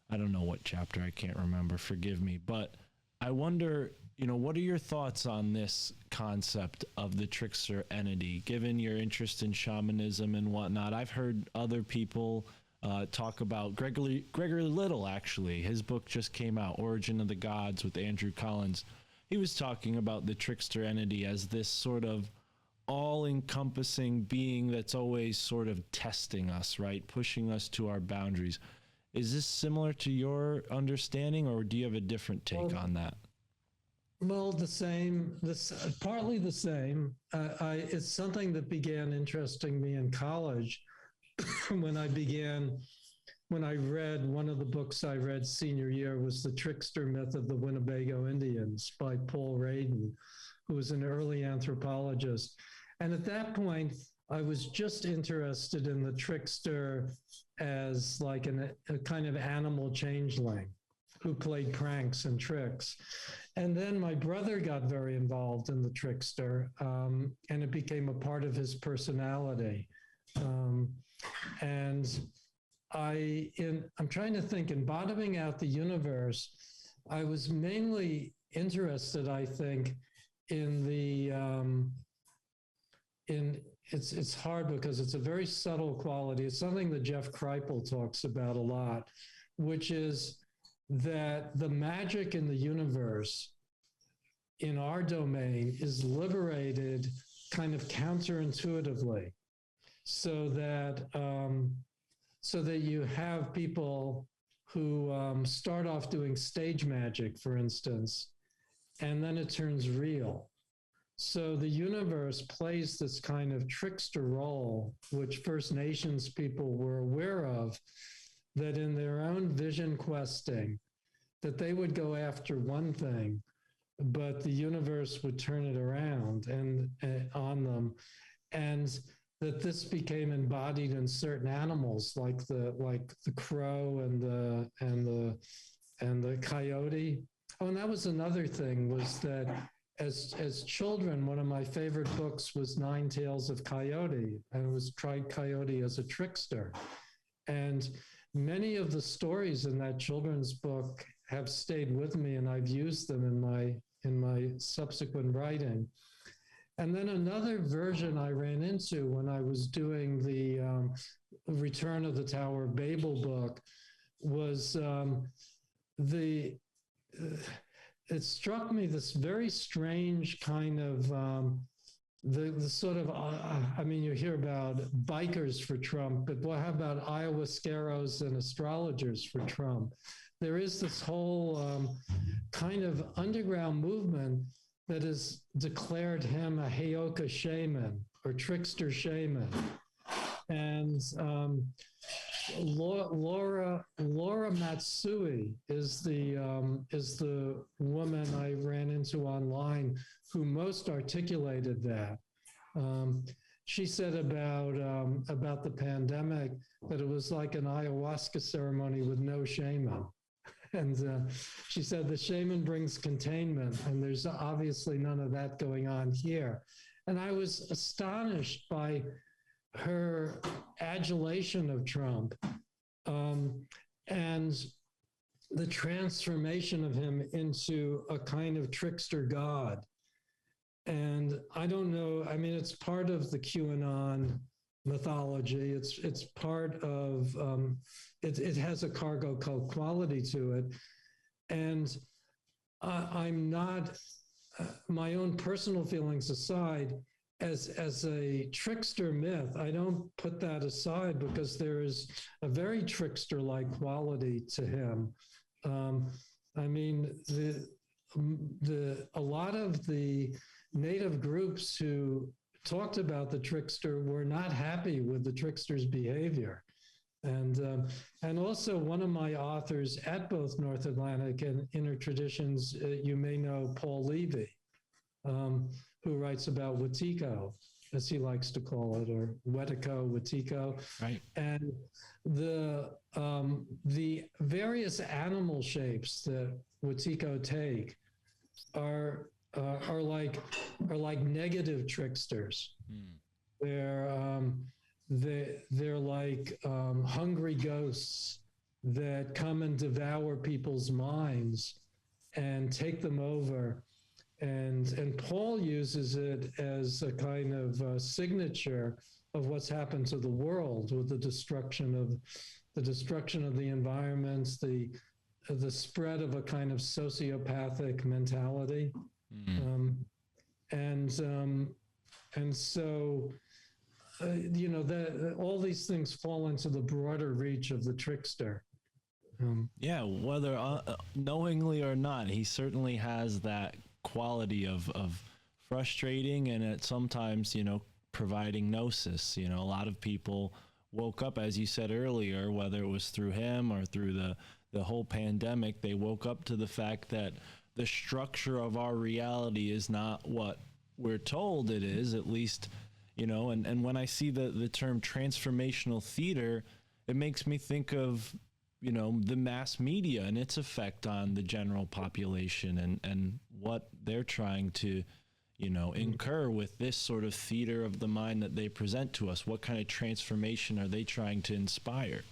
[SPEAKER 5] don't know what chapter, I can't remember, forgive me. But I wonder, what are your thoughts on this concept of the trickster entity, given your interest in shamanism and whatnot? I've heard other people talk about Gregory Little, actually. His book just came out, Origin of the Gods, with Andrew Collins. He was talking about the trickster entity as this sort of all-encompassing being that's always sort of testing us, right? Pushing us to our boundaries. Is this similar to your understanding, or do you have a different take on that?
[SPEAKER 4] Well, the same. This partly the same. It's something that began interesting me in college when I read one of the books I read senior year was The Trickster Myth of the Winnebago Indians by Paul Radin, who was an early anthropologist. And at that point, I was just interested in the trickster as like a kind of animal changeling who played pranks and tricks. And then my brother got very involved in the trickster, and it became a part of his personality. And I'm trying to think, in bottoming out the universe, I was mainly interested, I think, in it's hard because it's a very subtle quality. It's something that Jeff Kripal talks about a lot, which is that the magic in the universe in our domain is liberated kind of counterintuitively, so that you have people who start off doing stage magic, for instance, and then it turns real. So the universe plays this kind of trickster role, which First Nations people were aware of, that in their own vision questing, that they would go after one thing, but the universe would turn it around and on them. And that this became embodied in certain animals, like the crow and the coyote. Oh, and that was another thing, was that as children, one of my favorite books was Nine Tales of Coyote, and it was tried coyote as a trickster. And many of the stories in that children's book have stayed with me, and I've used them in my subsequent writing. And then another version I ran into when I was doing the Return of the Tower of Babel book was it struck me this very strange kind of the sort of I mean, you hear about bikers for Trump, but how about ayahuasqueros and astrologers for Trump? There is this whole kind of underground movement that has declared him a Heyoka shaman or trickster shaman. And Laura Matsui is the woman I ran into online who most articulated that. She said about the pandemic that it was like an ayahuasca ceremony with no shaman. And she said the shaman brings containment, and there's obviously none of that going on here. And I was astonished by her adulation of Trump and the transformation of him into a kind of trickster god. And I don't know, I mean, it's part of the QAnon mythology. It's part of, it has a cargo cult quality to it. And I'm not, my own personal feelings aside, as a trickster myth, I don't put that aside because there is a very trickster-like quality to him. I mean, a lot of the native groups who talked about the trickster were not happy with the trickster's behavior. And also one of my authors at both North Atlantic and Inner Traditions, you may know Paul Levy, who writes about Wetiko, as he likes to call it, or Wetiko, Wetiko.
[SPEAKER 5] Right.
[SPEAKER 4] And the various animal shapes that Wetiko take are like negative tricksters. They're like hungry ghosts that come and devour people's minds and take them over. And Paul uses it as a kind of signature of what's happened to the world with the destruction of the environments, the spread of a kind of sociopathic mentality. And so, you know, all these things fall into the broader reach of the trickster.
[SPEAKER 5] Yeah, whether knowingly or not, he certainly has that quality of frustrating and at sometimes, providing gnosis. A lot of people woke up, as you said earlier, whether it was through him or through the whole pandemic, they woke up to the fact that the structure of our reality is not what we're told it is, at least, and when I see the term transformational theater, it makes me think of, the mass media and its effect on the general population and what they're trying to, incur with this sort of theater of the mind that they present to us. What kind of transformation are they trying to inspire?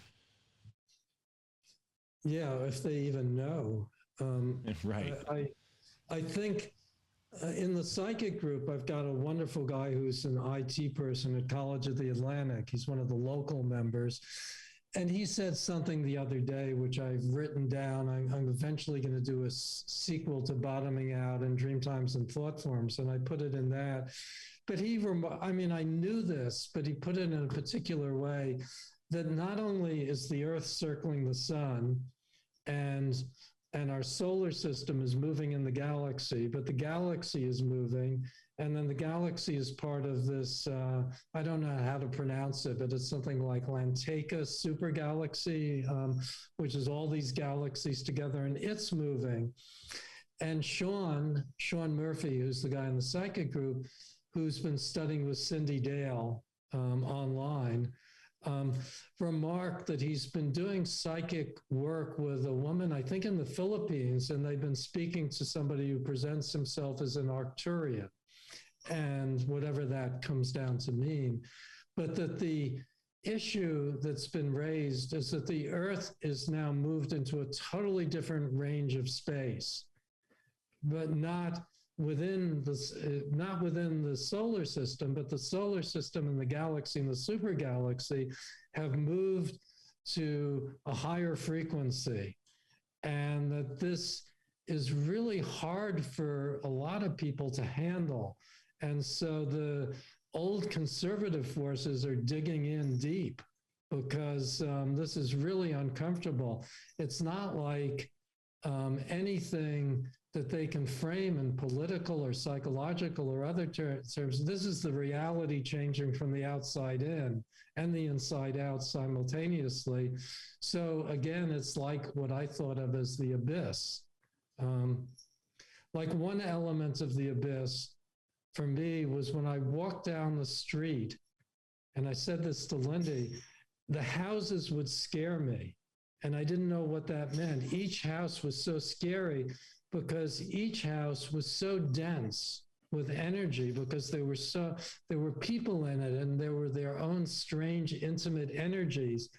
[SPEAKER 4] Yeah, if they even know.
[SPEAKER 5] Right.
[SPEAKER 4] I think in the psychic group, I've got a wonderful guy who's an IT person at College of the Atlantic. He's one of the local members. And he said something the other day, which I've written down. I'm eventually going to do a sequel to Bottoming Out and Dreamtimes and Thought Forms, and I put it in that. But I knew this, but he put it in a particular way that not only is the Earth circling the sun and our solar system is moving in the galaxy, but the galaxy is moving. And then the galaxy is part of this, I don't know how to pronounce it, but it's something like Lantaka supergalaxy, which is all these galaxies together, and it's moving. And Sean Murphy, who's the guy in the psychic group, who's been studying with Cindy Dale online, remarked that he's been doing psychic work with a woman, I think in the Philippines, and they've been speaking to somebody who presents himself as an Arcturian, and whatever that comes down to mean. But that the issue that's been raised is that the Earth is now moved into a totally different range of space, but not within the solar system, but the solar system and the galaxy and the supergalaxy have moved to a higher frequency. And that this is really hard for a lot of people to handle. And so the old conservative forces are digging in deep because this is really uncomfortable. It's not like anything that they can frame in political or psychological or other terms. This is the reality changing from the outside in and the inside out simultaneously. So again, it's like what I thought of as the abyss. Like one element of the abyss for me was when I walked down the street, and I said this to Lindy, the houses would scare me. And I didn't know what that meant. Each house was so scary because each house was so dense with energy, because there were people in it and there were their own strange, intimate energies.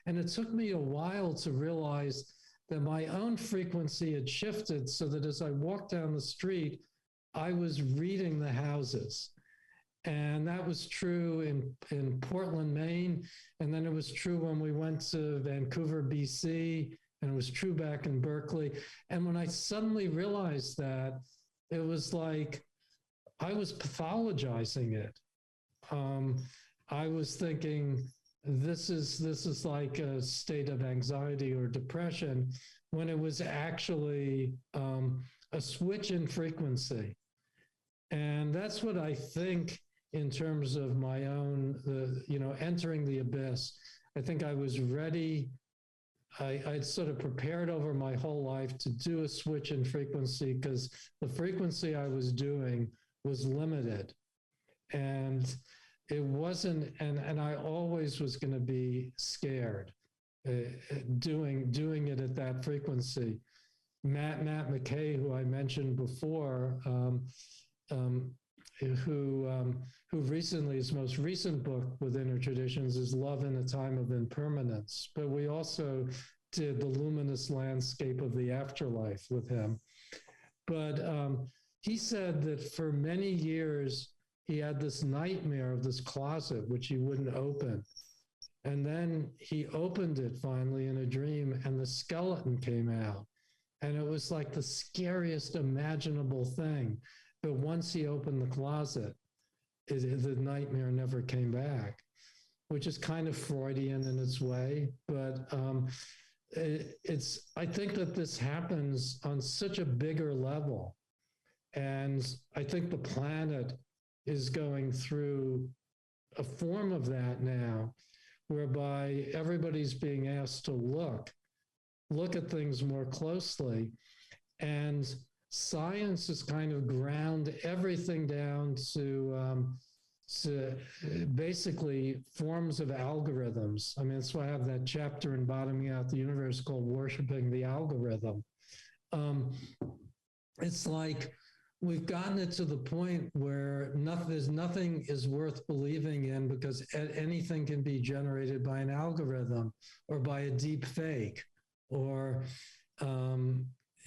[SPEAKER 4] And it took me a while to realize that my own frequency had shifted so that as I walked down the street, I was reading the houses. And that was true in Portland, Maine. And then it was true when we went to Vancouver, BC, and it was true back in Berkeley. And when I suddenly realized that, it was like I was pathologizing it. I was thinking, this is like a state of anxiety or depression, when it was actually a switch in frequency. And that's what I think in terms of my own, entering the abyss. I think I was ready. I'd sort of prepared over my whole life to do a switch in frequency because the frequency I was doing was limited. And it wasn't, and I always was going to be scared doing it at that frequency. Matt McKay, who I mentioned before, who recently, his most recent book within our traditions is Love in a Time of Impermanence. But we also did The Luminous Landscape of the Afterlife with him. But he said that for many years, he had this nightmare of this closet, which he wouldn't open. And then he opened it finally in a dream, and the skeleton came out. And it was like the scariest imaginable thing. But once he opened the closet, the nightmare never came back, which is kind of Freudian in its way. But I think that this happens on such a bigger level. And I think the planet is going through a form of that now, whereby everybody's being asked to look at things more closely. And science is kind of ground everything down to basically forms of algorithms. I mean, that's why I have that chapter in Bottoming Out the Universe called Worshipping the Algorithm. It's like we've gotten it to the point where nothing is worth believing in because anything can be generated by an algorithm or by a deep fake or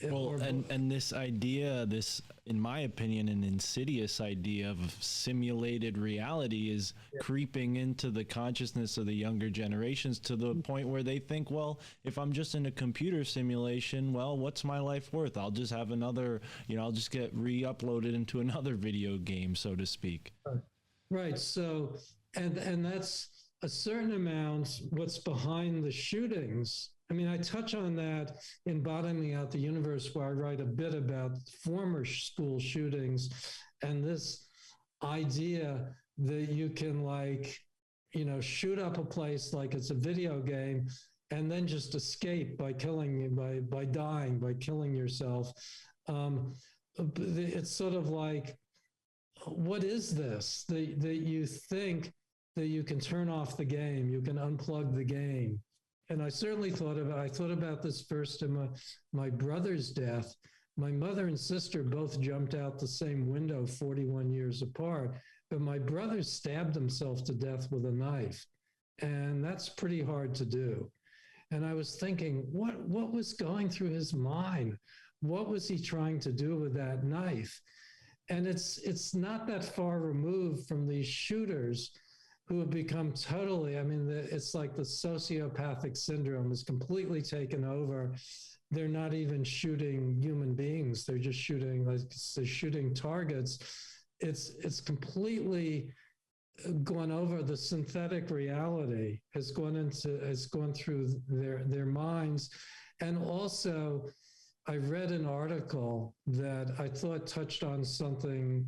[SPEAKER 5] and this idea, this, in my opinion, an insidious idea of simulated reality is creeping into the consciousness of the younger generations to the point where they think, well, if I'm just in a computer simulation, well, what's my life worth? I'll just have another, I'll just get re-uploaded into another video game, so to speak.
[SPEAKER 4] Right. So, and that's a certain amount what's behind the shootings. I mean, I touch on that in Bottoming Out the Universe, where I write a bit about former school shootings and this idea that you can, like, shoot up a place like it's a video game and then just escape by killing, by dying, by killing yourself. It's sort of like, what is this that you think that you can turn off the game, you can unplug the game? And I certainly thought about this first in my brother's death. My mother and sister both jumped out the same window 41 years apart, but my brother stabbed himself to death with a knife. And that's pretty hard to do. And I was thinking, what was going through his mind? What was he trying to do with that knife? And it's not that far removed from these shooters who have become totally, it's like the sociopathic syndrome is completely taken over. They're not even shooting human beings. They're just shooting targets. It's completely gone over. The synthetic reality has gone through their minds. And also, I read an article that I thought touched on something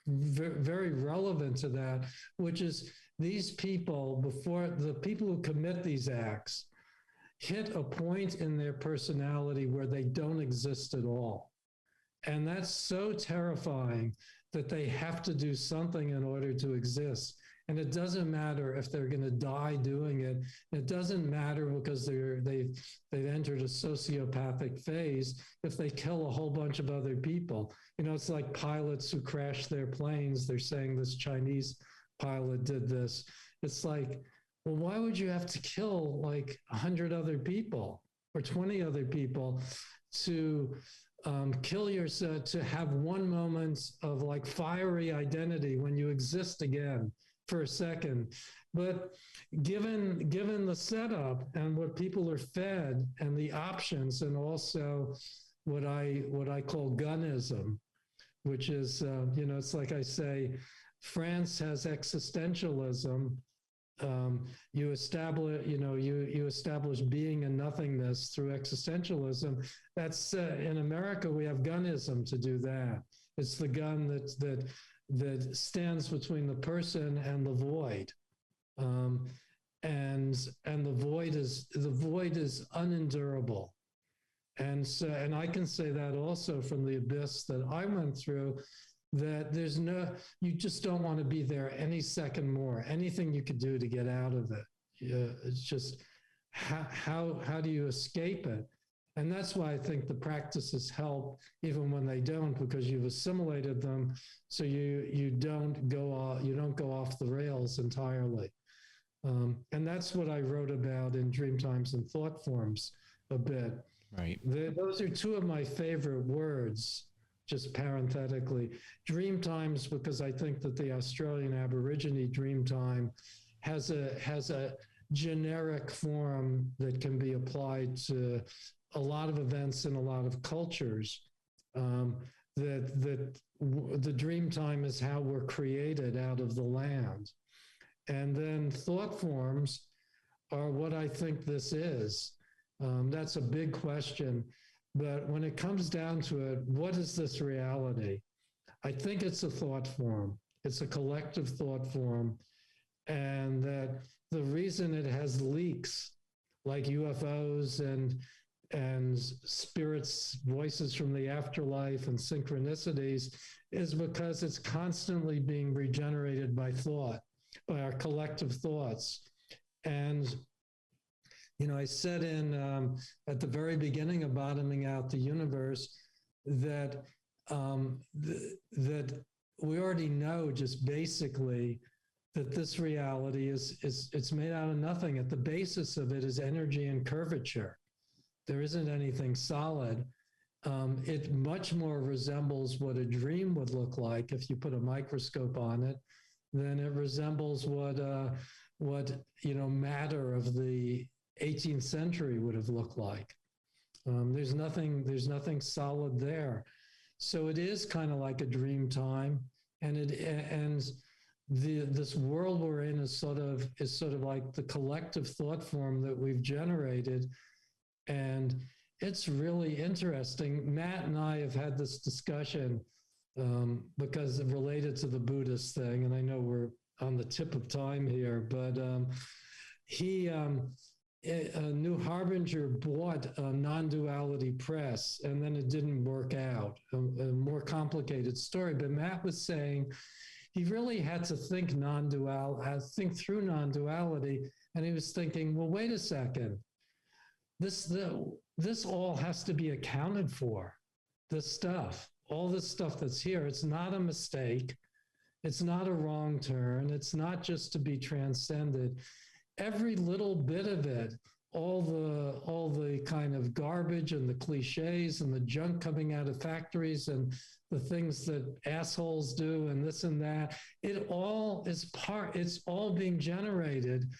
[SPEAKER 4] very relevant to that, which is these people, before the people who commit these acts, hit a point in their personality where they don't exist at all. And that's so terrifying that they have to do something in order to exist. And it doesn't matter if they're going to die doing it. It doesn't matter because they've entered a sociopathic phase if they kill a whole bunch of other people. It's like pilots who crash their planes. They're saying this Chinese pilot did this. It's like, well, why would you have to kill like 100 other people or 20 other people to kill yourself, to have one moment of like fiery identity when you exist again for a second? But given the setup and what people are fed and the options, and also what I call gunism, which is, it's like I say, France has existentialism. You establish being and nothingness through existentialism. That's in America, we have gunism to do that. It's the gun that stands between the person and the void. And the void is unendurable. And so, and I can say that also from the abyss that I went through, that you just don't want to be there any second more. Anything you could do to get out of it. It's just, how do you escape it? And that's why I think the practices help even when they don't, because you've assimilated them, so you don't go off the rails entirely. And that's what I wrote about in Dreamtimes and Thought Forms a bit.
[SPEAKER 5] Right.
[SPEAKER 4] Those are two of my favorite words, just parenthetically. Dreamtimes, because I think that the Australian Aborigine Dreamtime has a generic form that can be applied to a lot of events in a lot of cultures. That the Dreamtime is how we're created out of the land. And then thought forms are what I think this is. That's a big question. But when it comes down to it, what is this reality? I think it's a thought form. It's a collective thought form. And that the reason it has leaks like UFOs and spirits, voices from the afterlife and synchronicities is because it's constantly being regenerated by thought, by our collective thoughts. And, you know, I said at the very beginning of Bottoming Out the Universe that that we already know just basically that this reality it's made out of nothing. At the basis of it is energy and curvature. There isn't anything solid. It much more resembles what a dream would look like if you put a microscope on it than it resembles what matter of the 18th century would have looked like. There's nothing solid there. So it is kind of like a dream time, and this world we're in is sort of like the collective thought form that we've generated, and it's really interesting. Matt and I have had this discussion because related to the Buddhist thing, and I know we're on the tip of time here, but New Harbinger bought a non-duality press, and then it didn't work out. A more complicated story, but Matt was saying he really had to think through non-duality, and he was thinking, well, wait a second, this all has to be accounted for. All this stuff that's here, it's not a mistake, it's not a wrong turn, it's not just to be transcended. Every little bit of it, all the kind of garbage and the cliches and the junk coming out of factories and the things that assholes do and this and that, it's all being generated,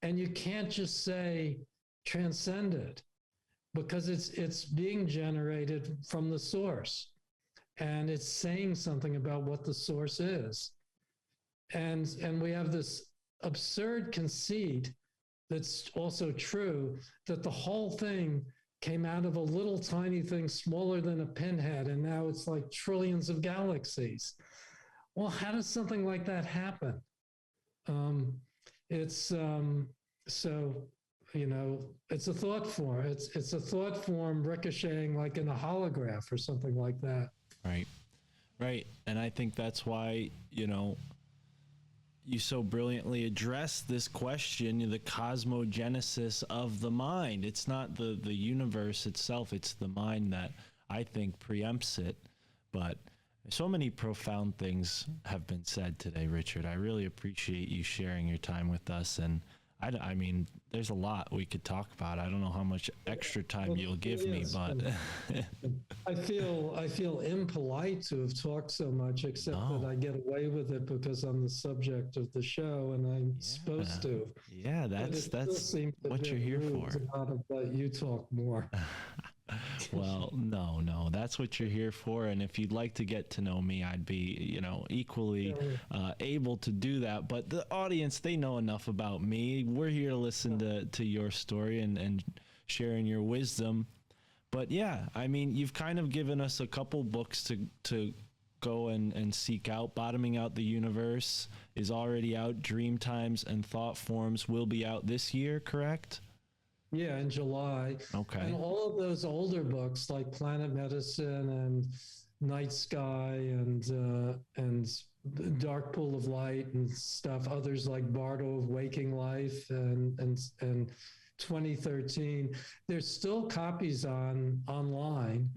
[SPEAKER 4] and you can't just say transcend it, because it's being generated from the source, and it's saying something about what the source is. And we have this absurd conceit that's also true, that the whole thing came out of a little tiny thing smaller than a pinhead, and now it's like trillions of galaxies. Well, how does something like that happen? It's a thought form. It's a thought form ricocheting like in a holograph or something like that.
[SPEAKER 5] Right. And I think that's why, you so brilliantly address this question, the cosmogenesis of the mind. It's not the universe itself, it's the mind that I think preempts it. But so many profound things have been said today, Richard. I really appreciate you sharing your time with us. And I mean, there's a lot we could talk about. I don't know how much extra time you'll give me, but
[SPEAKER 4] I feel impolite to have talked so much, except that I get away with it because I'm the subject of the show and I'm supposed to.
[SPEAKER 5] Yeah, that's what you're here for.
[SPEAKER 4] But you talk more.
[SPEAKER 5] Well, no, that's what you're here for. And if you'd like to get to know me, I'd be, equally able to do that. But the audience, they know enough about me. We're here to listen to your story and sharing your wisdom. But yeah, I mean, you've kind of given us a couple books to go and seek out. Bottoming Out the Universe is already out. Dreamtimes and Thought Forms will be out this year, correct?
[SPEAKER 4] Yeah, in July.
[SPEAKER 5] Okay.
[SPEAKER 4] And all of those older books like Planet Medicine and Night Sky and Dark Pool of Light and stuff, others like Bardo of Waking Life and 2013, there's still copies online.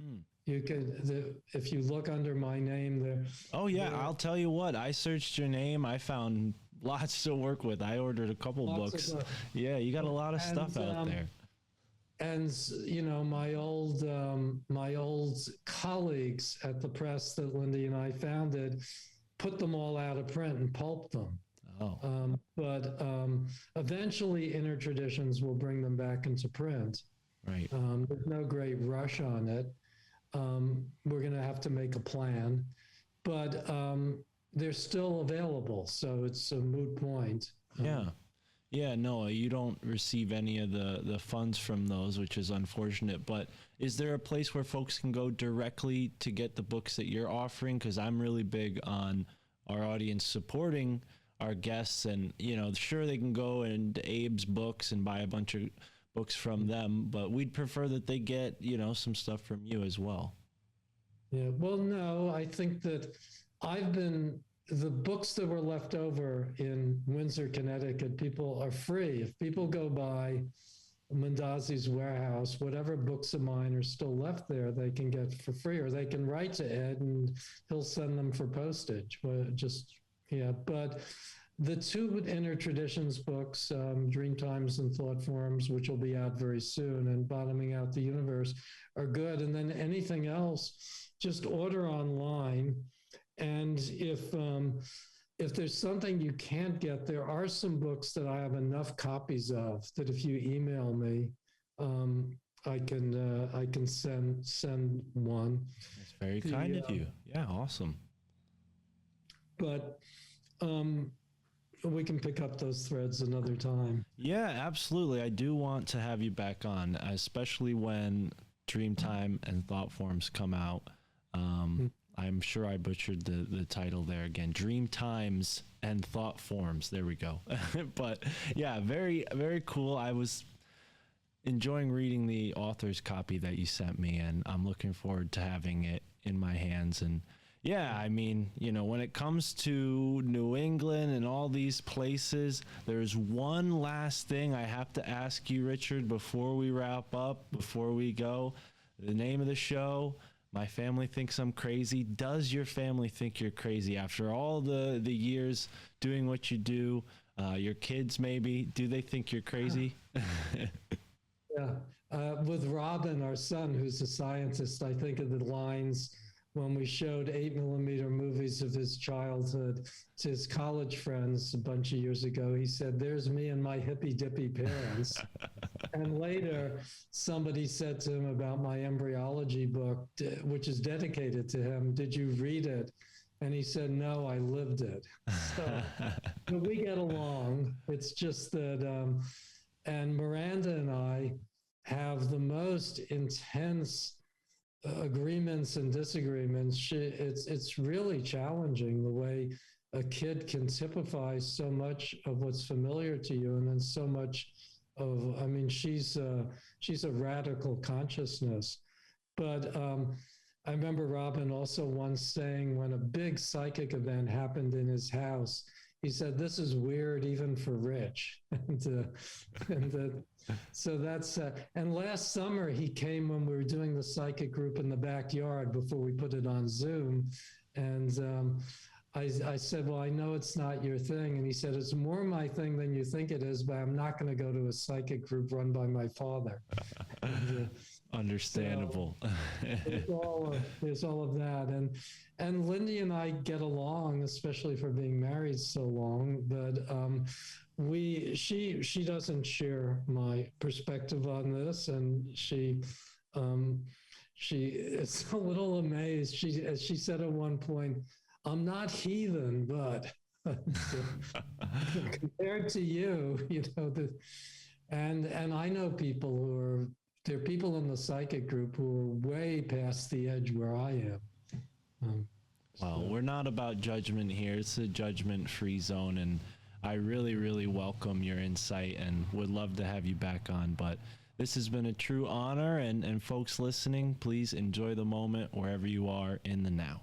[SPEAKER 4] You could, if you look under my name there.
[SPEAKER 5] Oh yeah, I'll tell you what, I searched your name, I found lots to work with. I ordered a couple books. Yeah, you got a lot of stuff out there.
[SPEAKER 4] And my old colleagues at the press that Lindy and I founded put them all out of print and pulped them. But eventually Intertraditions will bring them back into print.
[SPEAKER 5] Right.
[SPEAKER 4] There's no great rush on it. We're going to have to make a plan, but they're still available, so it's a moot point.
[SPEAKER 5] Yeah, no, you don't receive any of the funds from those, which is unfortunate. But is there a place where folks can go directly to get the books that you're offering? Because I'm really big on our audience supporting our guests, and sure, they can go into Abe's books and buy a bunch of books from them, but we'd prefer that they get some stuff from you as well.
[SPEAKER 4] Yeah, well, no, I think that the books that were left over in Windsor, Connecticut, people are free. If people go by Mondazzi's warehouse, whatever books of mine are still left there, they can get for free, or they can write to Ed and he'll send them for postage. But the two Inner Traditions books, Dreamtimes and Thought Forms, which will be out very soon, and Bottoming Out the Universe, are good. And then anything else, just order online. And if there's something you can't get, there are some books that I have enough copies of that if you email me, I can send one.
[SPEAKER 5] That's very kind of you. Yeah, awesome.
[SPEAKER 4] But we can pick up those threads another time.
[SPEAKER 5] Yeah, absolutely. I do want to have you back on, especially when Dreamtime and Thought Forms come out. I'm sure I butchered the title there again. Dreamtimes and Thought Forms. There we go. But yeah, very, very cool. I was enjoying reading the author's copy that you sent me, and I'm looking forward to having it in my hands. And yeah, I mean, when it comes to New England and all these places, there's one last thing I have to ask you, Richard, before we wrap up, before we go. The name of the show, My Family Thinks I'm Crazy. Does your family think you're crazy after all the years doing what you do? Your kids, maybe, do they think you're crazy?
[SPEAKER 4] Yeah. With Robin, our son, who's a scientist, I think of the lines when we showed 8mm movies of his childhood to his college friends a bunch of years ago. He said, "There's me and my hippy dippy parents." And later, somebody said to him about my embryology book, which is dedicated to him, "Did you read it?" And he said, "No, I lived it." So but we get along. It's just that, and Miranda and I have the most intense agreements and disagreements. It's really challenging the way a kid can typify so much of what's familiar to you, and then so much of, I mean, she's a radical consciousness. But I remember Robin also once saying, when a big psychic event happened in his house, he said, "This is weird even for Rich." So that's, and last summer he came when we were doing the psychic group in the backyard before we put it on Zoom. And I said, "Well, I know it's not your thing." And he said, "It's more my thing than you think it is, but I'm not going to go to a psychic group run by my father."
[SPEAKER 5] Understandable.
[SPEAKER 4] So there's all of that. And Lindy and I get along, especially for being married so long, but she doesn't share my perspective on this, and she is a little amazed. She said at one point, "I'm not heathen, but compared to you, and I know people there are people in the psychic group who are way past the edge where I am."
[SPEAKER 5] Well, we're not about judgment here. It's a judgment-free zone, and I really, really welcome your insight and would love to have you back on. But this has been a true honor, and folks listening, please enjoy the moment wherever you are in the now.